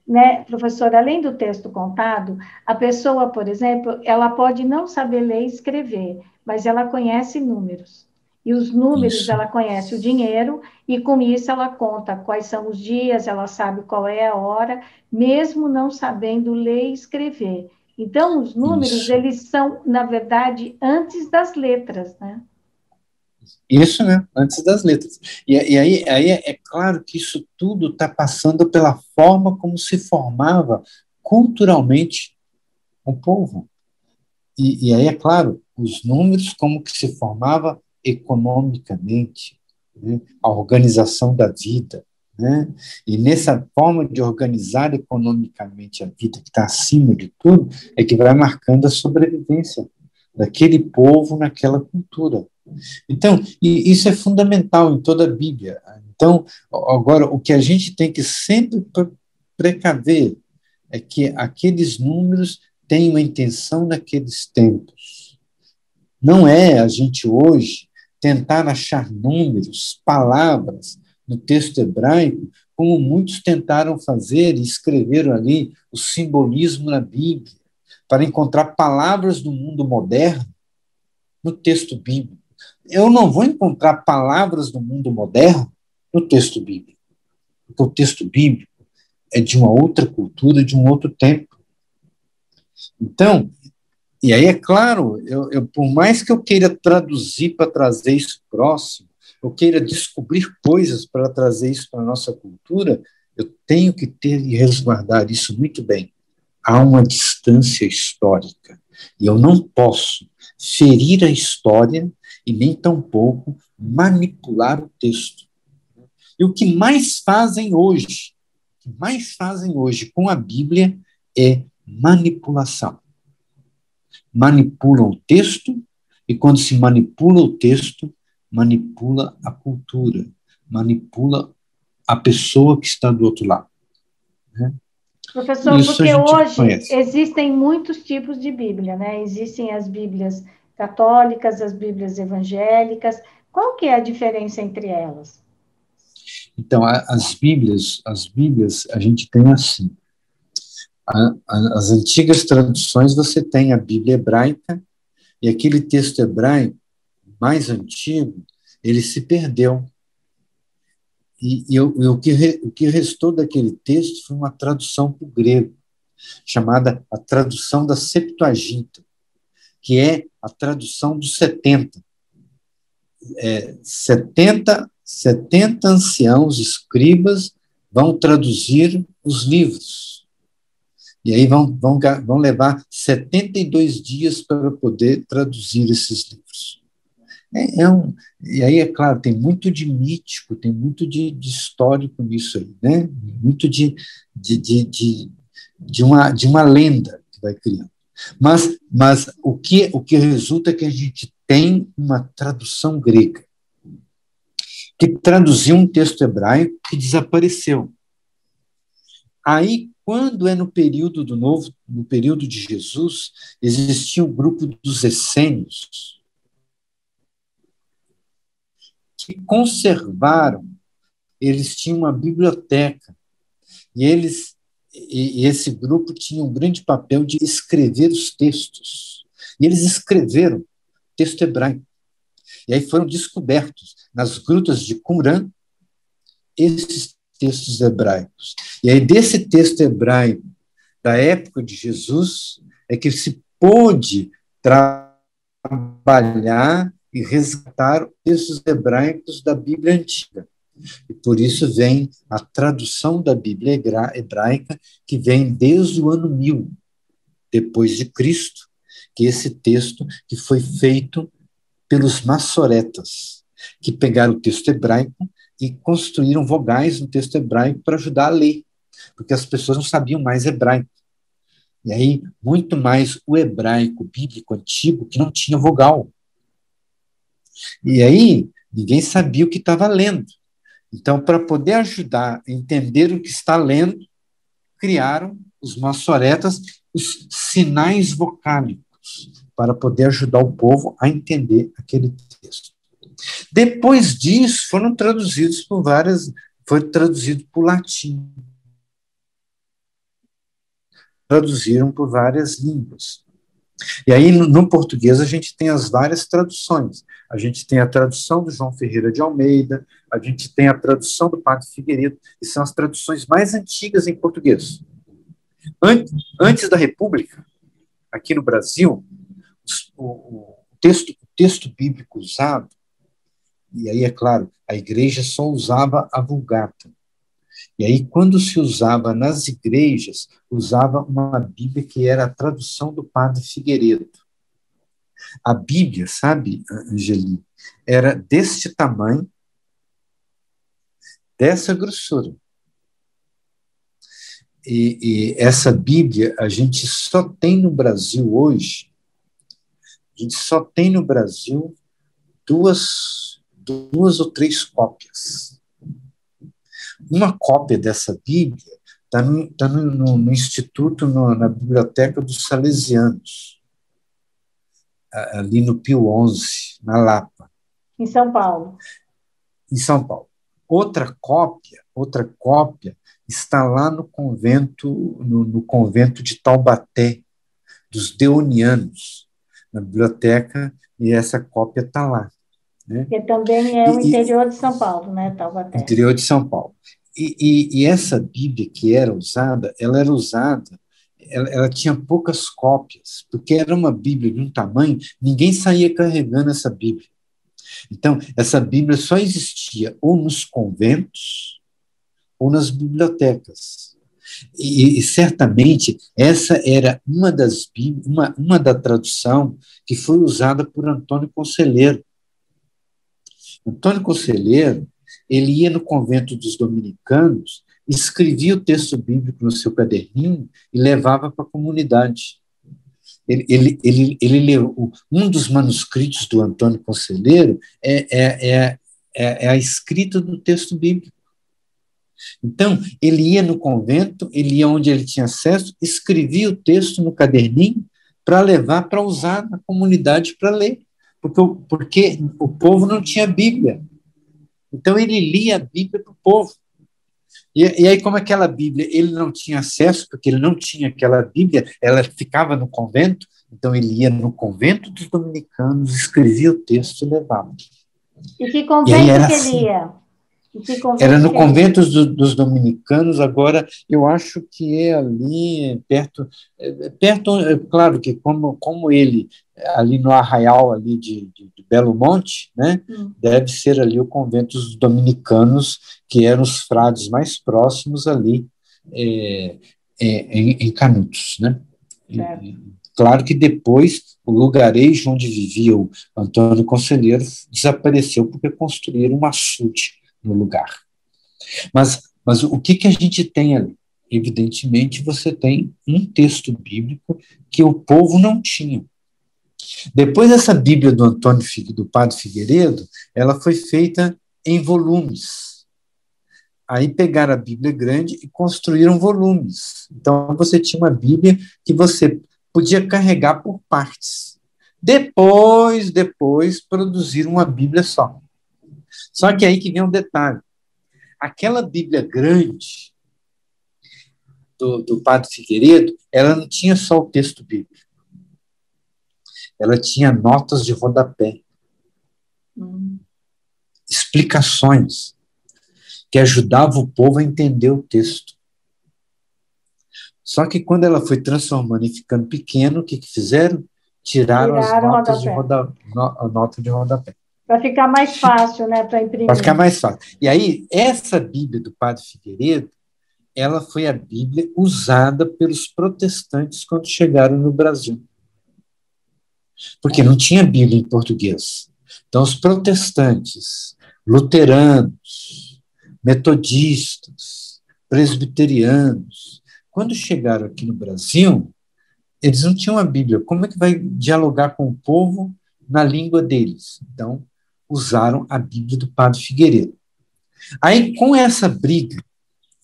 né, professor, além do texto contado, a pessoa, por exemplo, ela pode não saber ler e escrever, mas ela conhece números. E os números, ela conhece o dinheiro, e com isso ela conta quais são os dias, ela sabe qual é a hora, mesmo não sabendo ler e escrever. Então, os números, eles são, na verdade, antes das letras, né? Isso, né? Antes das letras. E aí é claro que isso tudo está passando pela forma como se formava culturalmente o povo. E aí, é claro, os números como que se formava economicamente, né? A organização da vida, né? E nessa forma de organizar economicamente a vida, que está acima de tudo, é que vai marcando a sobrevivência daquele povo naquela cultura. Então, e isso é fundamental em toda a Bíblia. Então, agora, o que a gente tem que sempre precaver é que aqueles números têm uma intenção naqueles tempos. Não é a gente hoje tentar achar números, palavras no texto hebraico, como muitos tentaram fazer e escreveram ali o simbolismo na Bíblia, para encontrar palavras do mundo moderno no texto bíblico. eu não vou encontrar palavras do mundo moderno no texto bíblico, porque o texto bíblico é de uma outra cultura, de um outro tempo. Então, e aí é claro, por mais que eu queira traduzir para trazer isso próximo, eu queira descobrir coisas para trazer isso para a nossa cultura, eu tenho que ter e resguardar isso muito bem. Há uma distância histórica, e eu não posso ferir a história e nem tampouco manipular o texto. E o que mais fazem hoje com a Bíblia é manipulação. Manipulam o texto, e quando se manipula o texto, manipula a cultura, manipula a pessoa que está do outro lado. Né? Professor, Isso a porque gente hoje conhece. existem muitos tipos de Bíblia, né? Existem as Bíblias católicas, as Bíblias evangélicas. Qual que é a diferença entre elas? Então, as Bíblias, a gente tem assim. As antigas traduções, você tem a Bíblia hebraica, e aquele texto hebraico mais antigo, ele se perdeu. E o que restou daquele texto foi uma tradução para o grego, chamada a tradução da Septuaginta, que é a tradução dos 70. 70 anciãos, escribas, vão traduzir os livros. E aí vão levar 72 dias para poder traduzir esses livros. E aí, é claro, tem muito de mítico, tem muito de histórico nisso aí, né? Muito de uma lenda que vai criando. Mas o que resulta é que a gente tem uma tradução grega, que traduziu um texto hebraico que desapareceu. Aí, quando é no período no período de Jesus, existia um grupo dos essênios que conservaram, eles tinham uma biblioteca, e esse grupo tinha um grande papel de escrever os textos. E eles escreveram texto hebraico. E aí foram descobertos nas grutas de Qumran esses textos hebraicos. E aí desse texto hebraico da época de Jesus é que se pôde trabalhar e resgatar os textos hebraicos da Bíblia Antiga. E por isso vem a tradução da Bíblia hebraica, que vem desde o ano 1000 depois de Cristo, que é esse texto que foi feito pelos maçoretas, que pegaram o texto hebraico e construíram vogais no texto hebraico para ajudar a ler, porque as pessoas não sabiam mais hebraico. E aí, muito mais o hebraico bíblico antigo, que não tinha vogal. E aí, ninguém sabia o que estava lendo. Então, para poder ajudar a entender o que está lendo, criaram os maçoretas os sinais vocálicos, para poder ajudar o povo a entender aquele texto. Depois disso, foi traduzido para o latim. Traduziram por várias línguas. E aí, no português, a gente tem as várias traduções. A gente tem a tradução do João Ferreira de Almeida, a gente tem a tradução do Padre Figueiredo, que são as traduções mais antigas em português. Antes da República, aqui no Brasil, o texto bíblico usado, e aí, é claro, a igreja só usava a Vulgata. E aí, quando se usava nas igrejas, usava uma Bíblia que era a tradução do Padre Figueiredo. A Bíblia, sabe, Angeli, era deste tamanho, dessa grossura. E essa Bíblia a gente só tem no Brasil hoje, a gente só tem no Brasil duas ou três cópias. Uma cópia dessa Bíblia está no Instituto, na Biblioteca dos Salesianos, ali no Pio XI, na Lapa. Em São Paulo. Em São Paulo. Outra cópia está lá no convento de Taubaté, dos Deonianos, na biblioteca, e essa cópia está lá. né? Que também é o interior de São Paulo, né, Taubaté? Interior de São Paulo. E essa Bíblia que era usada, ela tinha poucas cópias, porque era uma Bíblia de um tamanho, ninguém saía carregando essa Bíblia. Então, essa Bíblia só existia ou nos conventos ou nas bibliotecas. E certamente essa era uma da tradução que foi usada por Antônio Conselheiro. Antônio Conselheiro, ele ia no convento dos dominicanos, escrevia o texto bíblico no seu caderninho e levava para a comunidade. Ele leu um dos manuscritos do Antônio Conselheiro é a escrita do texto bíblico. Então, ele ia no convento, ele ia onde ele tinha acesso, escrevia o texto no caderninho para levar para usar na comunidade para ler, porque o povo não tinha Bíblia. Então, ele lia a Bíblia para o povo. E aí, como aquela Bíblia, ele não tinha acesso, porque ele não tinha aquela Bíblia, ela ficava no convento, então ele ia no convento dos dominicanos, escrevia o texto e levava. E que convento que ele ia? Era no convento dos dominicanos, agora eu acho que é ali perto, claro que como ele, ali no arraial ali de Belo Monte, né, deve ser ali o convento dos dominicanos, que eram os frades mais próximos ali em Canudos, né? Claro que depois o lugarejo onde vivia o Antônio Conselheiro desapareceu porque construíram um açude no lugar. Mas o que a gente tem ali? Evidentemente, você tem um texto bíblico que o povo não tinha. Depois, essa Bíblia do Padre Figueiredo, ela foi feita em volumes. Aí pegaram a Bíblia grande e construíram volumes. Então, você tinha uma Bíblia que você podia carregar por partes. Depois produziram uma Bíblia só. Só que aí que vem um detalhe. Aquela Bíblia grande do Padre Figueiredo, ela não tinha só o texto bíblico. Ela tinha notas de rodapé. Explicações que ajudavam o povo a entender o texto. Só que quando ela foi transformando e ficando pequeno, o que fizeram? Tiraram as notas a nota de rodapé. Para ficar mais fácil, né, para imprimir. Para ficar mais fácil. E aí, essa Bíblia do Padre Figueiredo, ela foi a Bíblia usada pelos protestantes quando chegaram no Brasil. Porque não tinha Bíblia em português. Então, os protestantes, luteranos, metodistas, presbiterianos, quando chegaram aqui no Brasil, eles não tinham a Bíblia. Como é que vai dialogar com o povo na língua deles? Então, usaram a Bíblia do Padre Figueiredo. Aí, com essa briga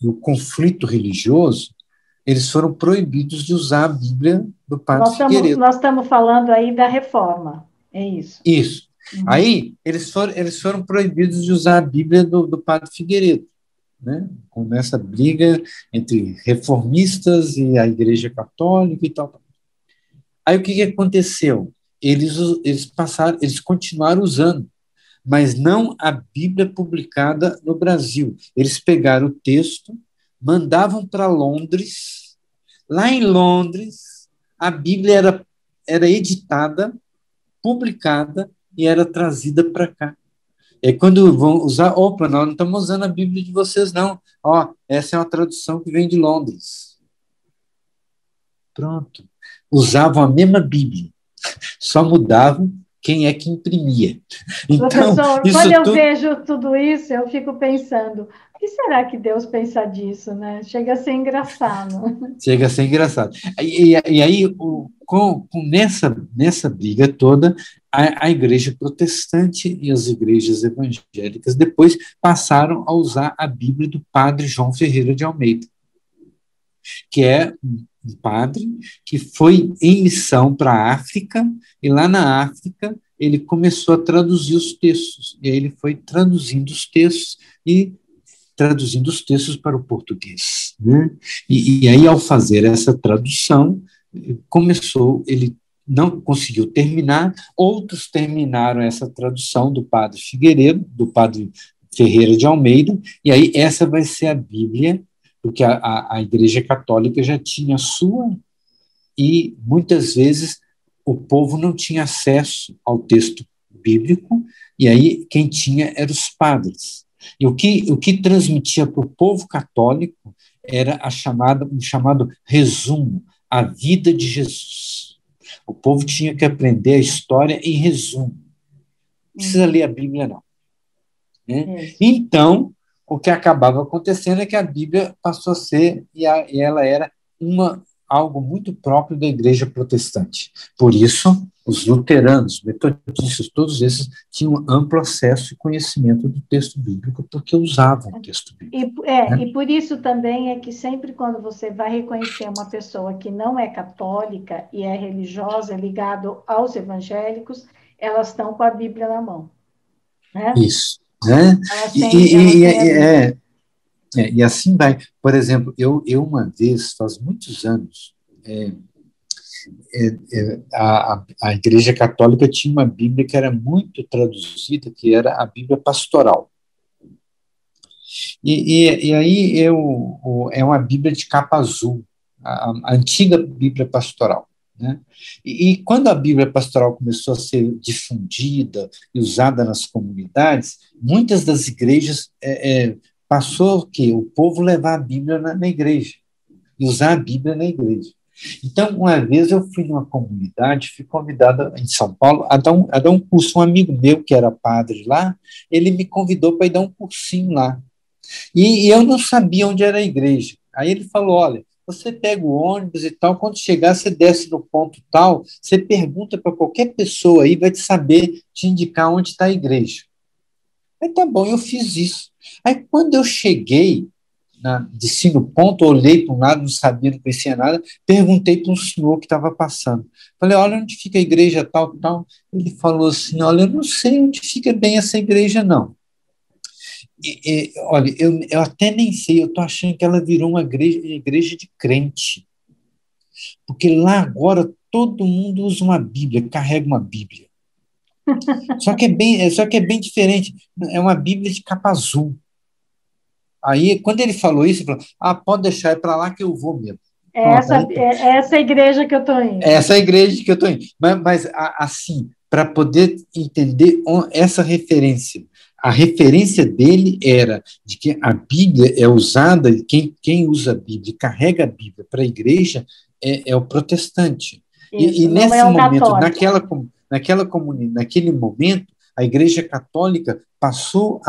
e o conflito religioso, eles foram proibidos de usar a Bíblia do Padre Figueiredo. Nós estamos falando aí da reforma, é isso? Isso. Aí, eles foram proibidos de usar a Bíblia do Padre Figueiredo, né? Com essa briga entre reformistas e a Igreja Católica e tal. Aí, o que aconteceu? Eles continuaram usando, mas não a Bíblia publicada no Brasil. Eles pegaram o texto, mandavam para Londres. Lá em Londres, a Bíblia era editada, publicada e era trazida para cá. E quando vão usar, nós não estamos usando a Bíblia de vocês, não. Essa é uma tradução que vem de Londres. Pronto. Usavam a mesma Bíblia, só mudavam quem é que imprimia. Então, professor, quando eu vejo tudo isso, eu fico pensando, o que será que Deus pensa disso, né? Chega a ser engraçado. Chega a ser engraçado. E aí, nessa briga toda, a igreja protestante e as igrejas evangélicas depois passaram a usar a Bíblia do padre João Ferreira de Almeida, que é um padre que foi em missão para a África, e lá na África ele começou a traduzir os textos, e aí ele foi traduzindo os textos para o português, né? E aí, ao fazer essa tradução, ele não conseguiu terminar, outros terminaram essa tradução do padre Figueiredo, do padre Ferreira de Almeida, e aí essa vai ser a Bíblia, porque a Igreja Católica já tinha a sua, e muitas vezes o povo não tinha acesso ao texto bíblico, e aí quem tinha eram os padres. E o que transmitia para o povo católico era um chamado resumo, a vida de Jesus. O povo tinha que aprender a história em resumo. Não precisa ler a Bíblia, não. Né? Então, o que acabava acontecendo é que a Bíblia passou a ser, e ela era algo muito próprio da Igreja Protestante. Por isso, os luteranos, metodistas, todos esses tinham amplo acesso e conhecimento do texto bíblico, porque usavam o texto bíblico. E por isso também é que sempre quando você vai reconhecer uma pessoa que não é católica e é religiosa, ligado aos evangélicos, elas estão com a Bíblia na mão. Né? Isso. Né? E assim vai. Por exemplo, eu uma vez, faz muitos anos, a Igreja Católica tinha uma Bíblia que era muito traduzida, que era a Bíblia Pastoral. E aí é uma Bíblia de capa azul, a antiga Bíblia Pastoral. Né? E quando a Bíblia Pastoral começou a ser difundida e usada nas comunidades, muitas das igrejas passou o quê? O povo levar a Bíblia na igreja, e usar a Bíblia na igreja. Então, uma vez eu fui numa comunidade, fui convidada em São Paulo a dar um curso. Um amigo meu, que era padre lá, ele me convidou para ir dar um cursinho lá. E eu não sabia onde era a igreja. Aí ele falou, olha, você pega o ônibus e tal, quando chegar, você desce no ponto tal, você pergunta para qualquer pessoa aí, vai te saber te indicar onde está a igreja. Aí tá bom, eu fiz isso. Aí quando eu cheguei, desci no ponto, olhei para um lado, não sabia, não conhecia nada, perguntei para um senhor que estava passando. Falei, olha, onde fica a igreja tal, tal? Ele falou assim, olha, eu não sei onde fica bem essa igreja, não. Olha, eu até nem sei, eu estou achando que ela virou uma igreja de crente. Porque lá agora todo mundo usa uma Bíblia, carrega uma Bíblia. Só que é bem diferente. É uma Bíblia de capa azul. Aí, quando ele falou isso, ele falou, pode deixar, é para lá que eu vou mesmo. Essa igreja que eu estou indo. Essa igreja que eu estou indo. Mas assim, para poder entender essa referência, a referência dele era de que a Bíblia é usada, e quem usa a Bíblia, carrega a Bíblia para a igreja, é o protestante. Isso, e nesse é momento, católico. naquele momento, a Igreja Católica passou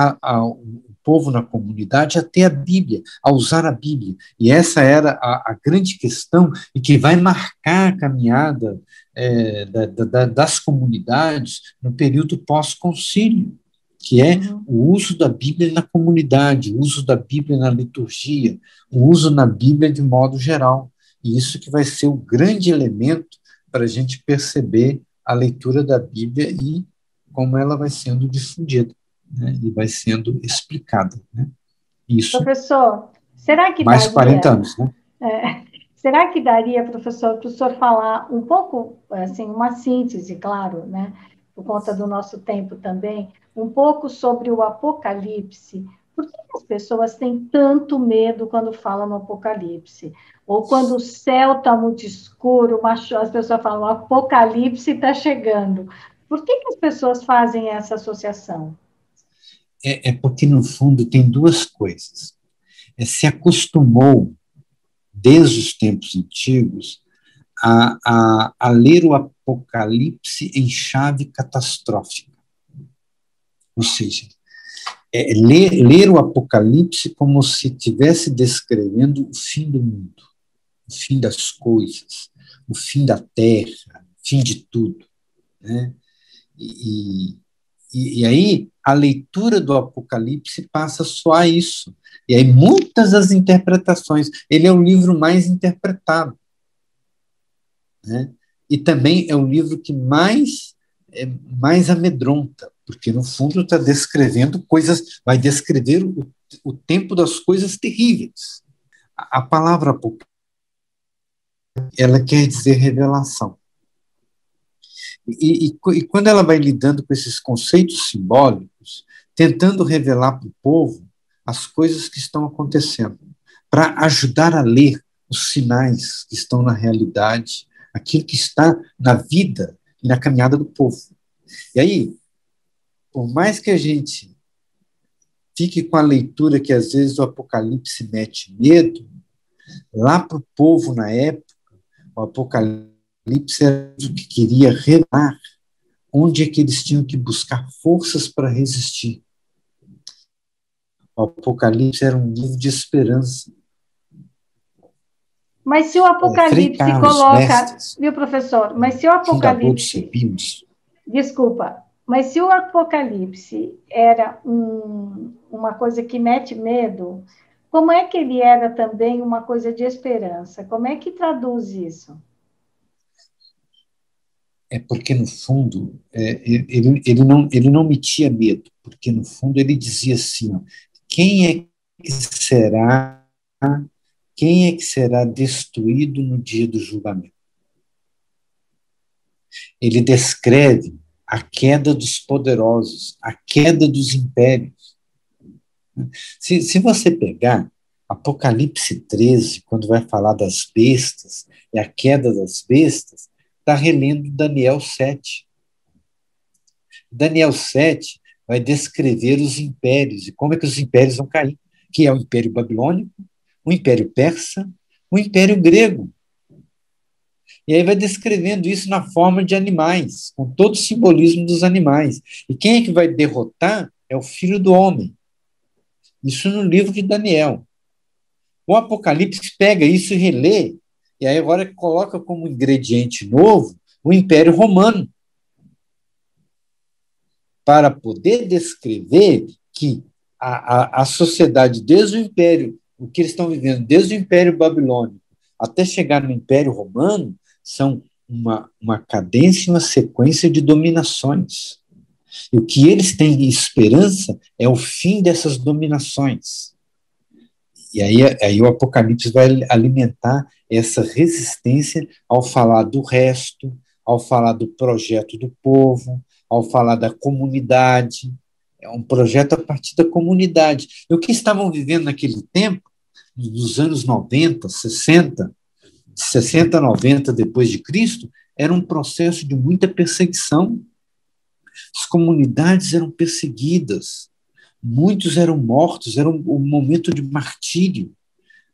o povo na comunidade a ter a Bíblia, a usar a Bíblia. E essa era a grande questão e que vai marcar a caminhada das comunidades no período pós-concílio, que é o uso da Bíblia na comunidade, o uso da Bíblia na liturgia, o uso na Bíblia de modo geral. E isso que vai ser o grande elemento para a gente perceber a leitura da Bíblia e como ela vai sendo difundida, né, e vai sendo explicada. Né? Isso. Professor, será que mais 40 anos, né? Será que daria, professor, para o senhor falar um pouco, assim, uma síntese, claro, né, por conta do nosso tempo também, um pouco sobre o Apocalipse? Por que as pessoas têm tanto medo quando falam no Apocalipse? Ou quando o céu está muito escuro, as pessoas falam, o Apocalipse está chegando. Por que as pessoas fazem essa associação? É porque, no fundo, tem duas coisas. Se acostumou, desde os tempos antigos, a ler o Apocalipse em chave catastrófica. Ou seja, ler o Apocalipse como se estivesse descrevendo o fim do mundo, o fim das coisas, o fim da terra, o fim de tudo. Né? E aí a leitura do Apocalipse passa só a isso. E aí muitas das interpretações, ele é o livro mais interpretado. Né? E também é o livro que mais amedronta, porque no fundo está descrevendo coisas, vai descrever o tempo das coisas terríveis. A palavra Apocalipse, ela quer dizer revelação. E quando ela vai lidando com esses conceitos simbólicos, tentando revelar para o povo as coisas que estão acontecendo, para ajudar a ler os sinais que estão na realidade, aquilo que está na vida e na caminhada do povo. E aí, por mais que a gente fique com a leitura que às vezes o Apocalipse mete medo, lá para o povo na época, o Apocalipse era o que queria revelar onde é que eles tinham que buscar forças para resistir. O Apocalipse era um livro de esperança. Mas se o Apocalipse Frei Carlos coloca, Mestres, viu, professor? Mas se o fundador do Apocalipse, CEBIMS, desculpa, mas se o Apocalipse era uma coisa que mete medo, como é que ele era também uma coisa de esperança? Como é que traduz isso? é porque, no fundo, ele não metia medo, porque, no fundo, ele dizia assim, ó, quem é que será, quem é que será destruído no dia do julgamento? Ele descreve a queda dos poderosos, a queda dos impérios. Se você pegar Apocalipse 13, quando vai falar das bestas, e a queda das bestas, está relendo Daniel 7. Daniel 7 vai descrever os impérios, e como é que os impérios vão cair, que é o Império Babilônico, o Império Persa, o Império Grego. E aí vai descrevendo isso na forma de animais, com todo o simbolismo dos animais. E quem é que vai derrotar é o Filho do Homem. Isso no livro de Daniel. O Apocalipse pega isso e relê, e aí agora coloca como ingrediente novo o Império Romano, para poder descrever que a sociedade, desde o Império, o que eles estão vivendo, desde o Império Babilônico até chegar no Império Romano, são uma cadência, uma sequência de dominações. E o que eles têm de esperança é o fim dessas dominações. E aí o Apocalipse vai alimentar essa resistência ao falar do resto, ao falar do projeto do povo, ao falar da comunidade. É um projeto a partir da comunidade. E o que estavam vivendo naquele tempo, nos anos 90, 60, 60, 90 depois de Cristo, era um processo de muita perseguição. As comunidades eram perseguidas, muitos eram mortos, era um momento de martírio.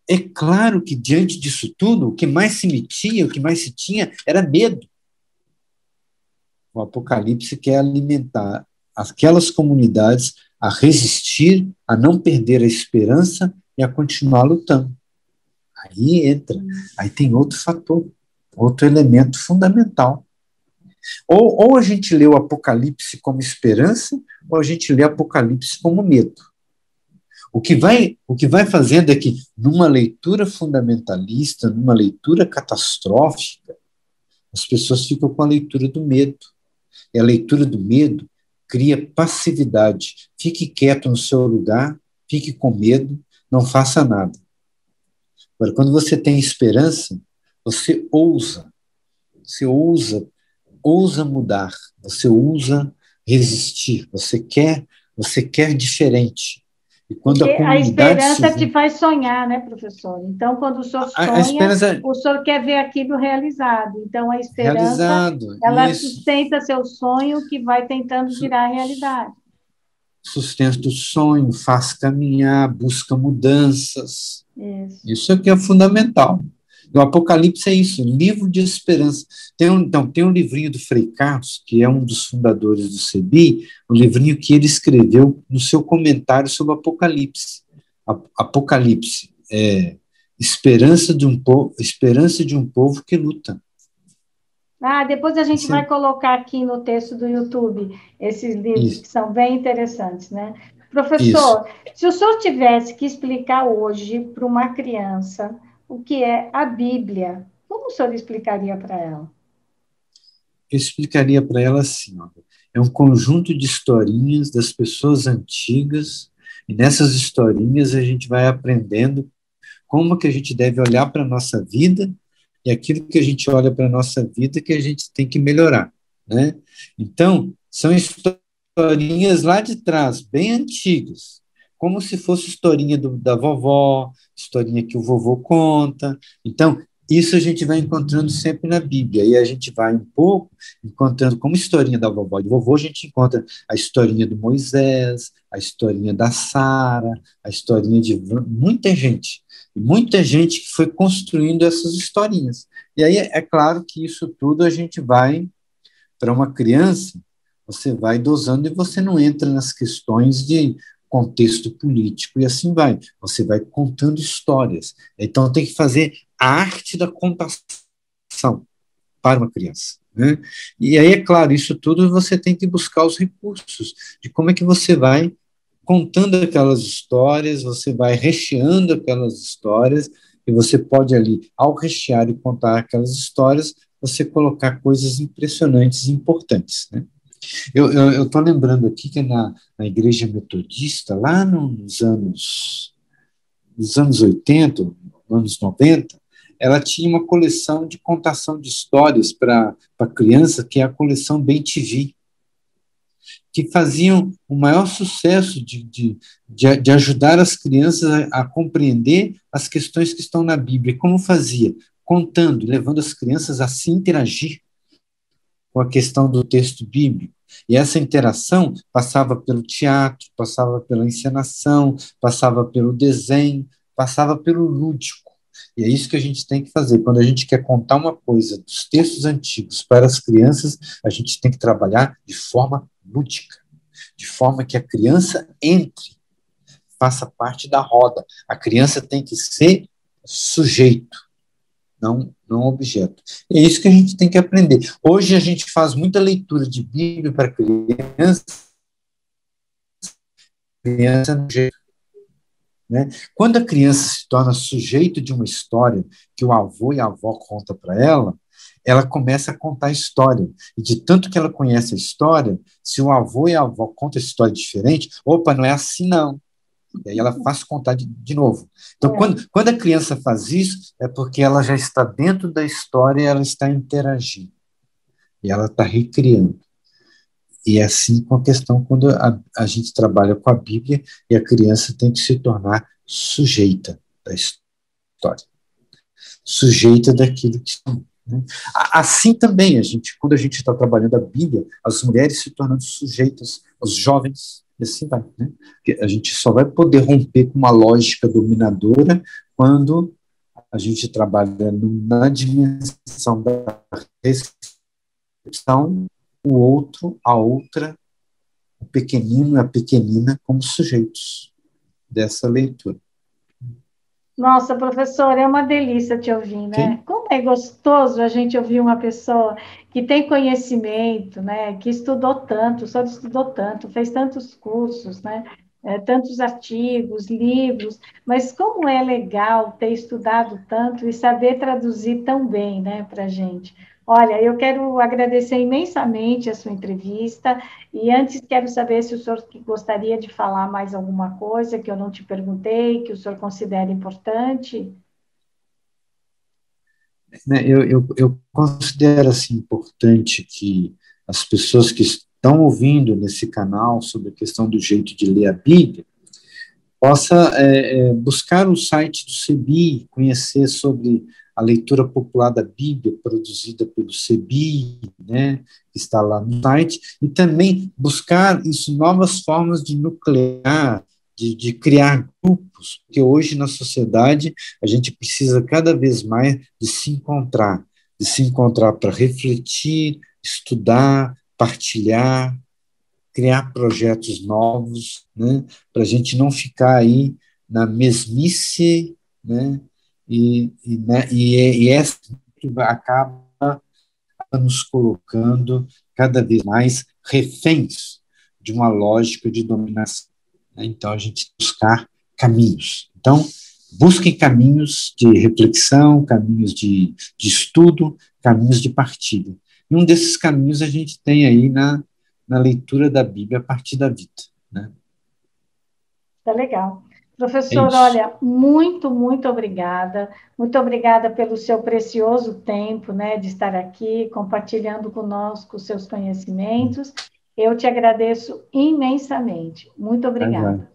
É claro que, diante disso tudo, o que mais se metia, o que mais se tinha, era medo. O Apocalipse quer alimentar aquelas comunidades a resistir, a não perder a esperança e a continuar lutando. Aí entra, aí tem outro fator, outro elemento fundamental. Ou a gente lê o Apocalipse como esperança, ou a gente lê o Apocalipse como medo. O que vai fazendo é que, numa leitura fundamentalista, numa leitura catastrófica, as pessoas ficam com a leitura do medo. E a leitura do medo cria passividade. Fique quieto no seu lugar, fique com medo, não faça nada. Agora, quando você tem esperança, você ousa mudar, você ousa resistir, você quer diferente. E quando Porque a a comunidade se esperança te junta, faz sonhar, né, professor? Então, quando o senhor a sonha, esperança o senhor quer ver aquilo realizado. Então, a esperança, realizado, ela isso, sustenta seu sonho que vai tentando virar realidade. sustenta o sonho, faz caminhar, busca mudanças. Isso. Isso é que é fundamental. O Apocalipse é isso, livro de esperança. Tem um livrinho do Frei Carlos, que é um dos fundadores do CEBI, um livrinho que ele escreveu no seu comentário sobre o Apocalipse. Apocalipse é esperança de um povo que luta. Ah, depois a gente Isso, vai colocar aqui no texto do YouTube esses livros isso, que são bem interessantes, né? isso. Professor, se o senhor tivesse que explicar hoje para uma criança o que é a Bíblia, como o senhor explicaria para ela? Eu explicaria para ela assim, ó, é um conjunto de historinhas das pessoas antigas, e nessas historinhas a gente vai aprendendo como que a gente deve olhar para a nossa vida e aquilo que a gente olha para a nossa vida que a gente tem que melhorar. né? Então, são historinhas lá de trás, bem antigas, como se fosse historinha da vovó, historinha que o vovô conta. Então, isso a gente vai encontrando sempre na Bíblia, e a gente vai um pouco encontrando como historinha da vovó e do vovô, a gente encontra a historinha do Moisés, a historinha da Sara, a historinha de muita gente que foi construindo essas historinhas. E aí é claro que isso tudo a gente vai para uma criança, você vai dosando e você não entra nas questões de contexto político e assim vai. Você vai contando histórias. Então tem que fazer a arte da contação para uma criança, né? E aí, é claro, isso tudo você tem que buscar os recursos de como é que você vai contando aquelas histórias, você vai recheando aquelas histórias, e você pode ali, ao rechear e contar aquelas histórias, você colocar coisas impressionantes e importantes, né? Eu estou lembrando aqui que na igreja metodista, lá nos anos 80, anos 90, ela tinha uma coleção de contação de histórias para criança, que é a coleção Bem TV, que faziam o maior sucesso de ajudar as crianças a compreender as questões que estão na Bíblia. Como fazia? Contando, levando as crianças a se interagir com a questão do texto bíblico. E essa interação passava pelo teatro, passava pela encenação, passava pelo desenho, passava pelo lúdico. E é isso que a gente tem que fazer. Quando a gente quer contar uma coisa dos textos antigos para as crianças, a gente tem que trabalhar de forma lúdica, de forma que a criança entre, faça parte da roda. A criança tem que ser sujeito, não objeto. É isso que a gente tem que aprender. Hoje a gente faz muita leitura de Bíblia para criança, né? Quando a criança se torna sujeito de uma história que o avô e a avó contam para ela começa a contar a história. E de tanto que ela conhece a história, se o avô e a avó contam a história diferente, opa, não é assim não. E aí ela faz contar de novo. Então, quando a criança faz isso, é porque ela já está dentro da história e ela está interagindo. E ela está recriando. E é assim com a questão quando a gente trabalha com a Bíblia e a criança tem que se tornar sujeita da história. Sujeita daquilo que são. Né? Assim também, quando a gente está trabalhando a Bíblia, as mulheres se tornando sujeitas, os jovens, e assim vai. Né? Porque a gente só vai poder romper com uma lógica dominadora quando a gente trabalha na dimensão da recepção, o outro, a outra, o pequenino e a pequenina como sujeitos dessa leitura. Nossa, professora, é uma delícia te ouvir, Okay? né? Como é gostoso a gente ouvir uma pessoa que tem conhecimento, né? Que estudou tanto, só estudou tanto, fez tantos cursos, né? Tantos artigos, livros, mas como é legal ter estudado tanto e saber traduzir tão bem, né, para a gente. Olha, eu quero agradecer imensamente a sua entrevista e antes quero saber se o senhor gostaria de falar mais alguma coisa que eu não te perguntei, que o senhor considera importante. Né, eu considero assim, importante que as pessoas que estão ouvindo nesse canal sobre a questão do jeito de ler a Bíblia possa buscar o site do CEBI, conhecer sobre a leitura popular da Bíblia produzida pelo CEBI, né, que está lá no site, e também buscar isso, novas formas de nuclear, de criar grupos, porque hoje na sociedade a gente precisa cada vez mais de se encontrar para refletir, estudar, partilhar, criar projetos novos, né, para a gente não ficar aí na mesmice, né, e essa que acaba nos colocando cada vez mais reféns de uma lógica de dominação. Né? Então, a gente buscar caminhos. Então, busquem caminhos de reflexão, caminhos de estudo, caminhos de partilha. E um desses caminhos a gente tem aí na leitura da Bíblia a partir da vida. Né? Tá legal. É Professor, isso. olha, muito, muito obrigada pelo seu precioso tempo, né, de estar aqui compartilhando conosco os seus conhecimentos. Eu te agradeço imensamente. Muito Tá, joia. obrigada.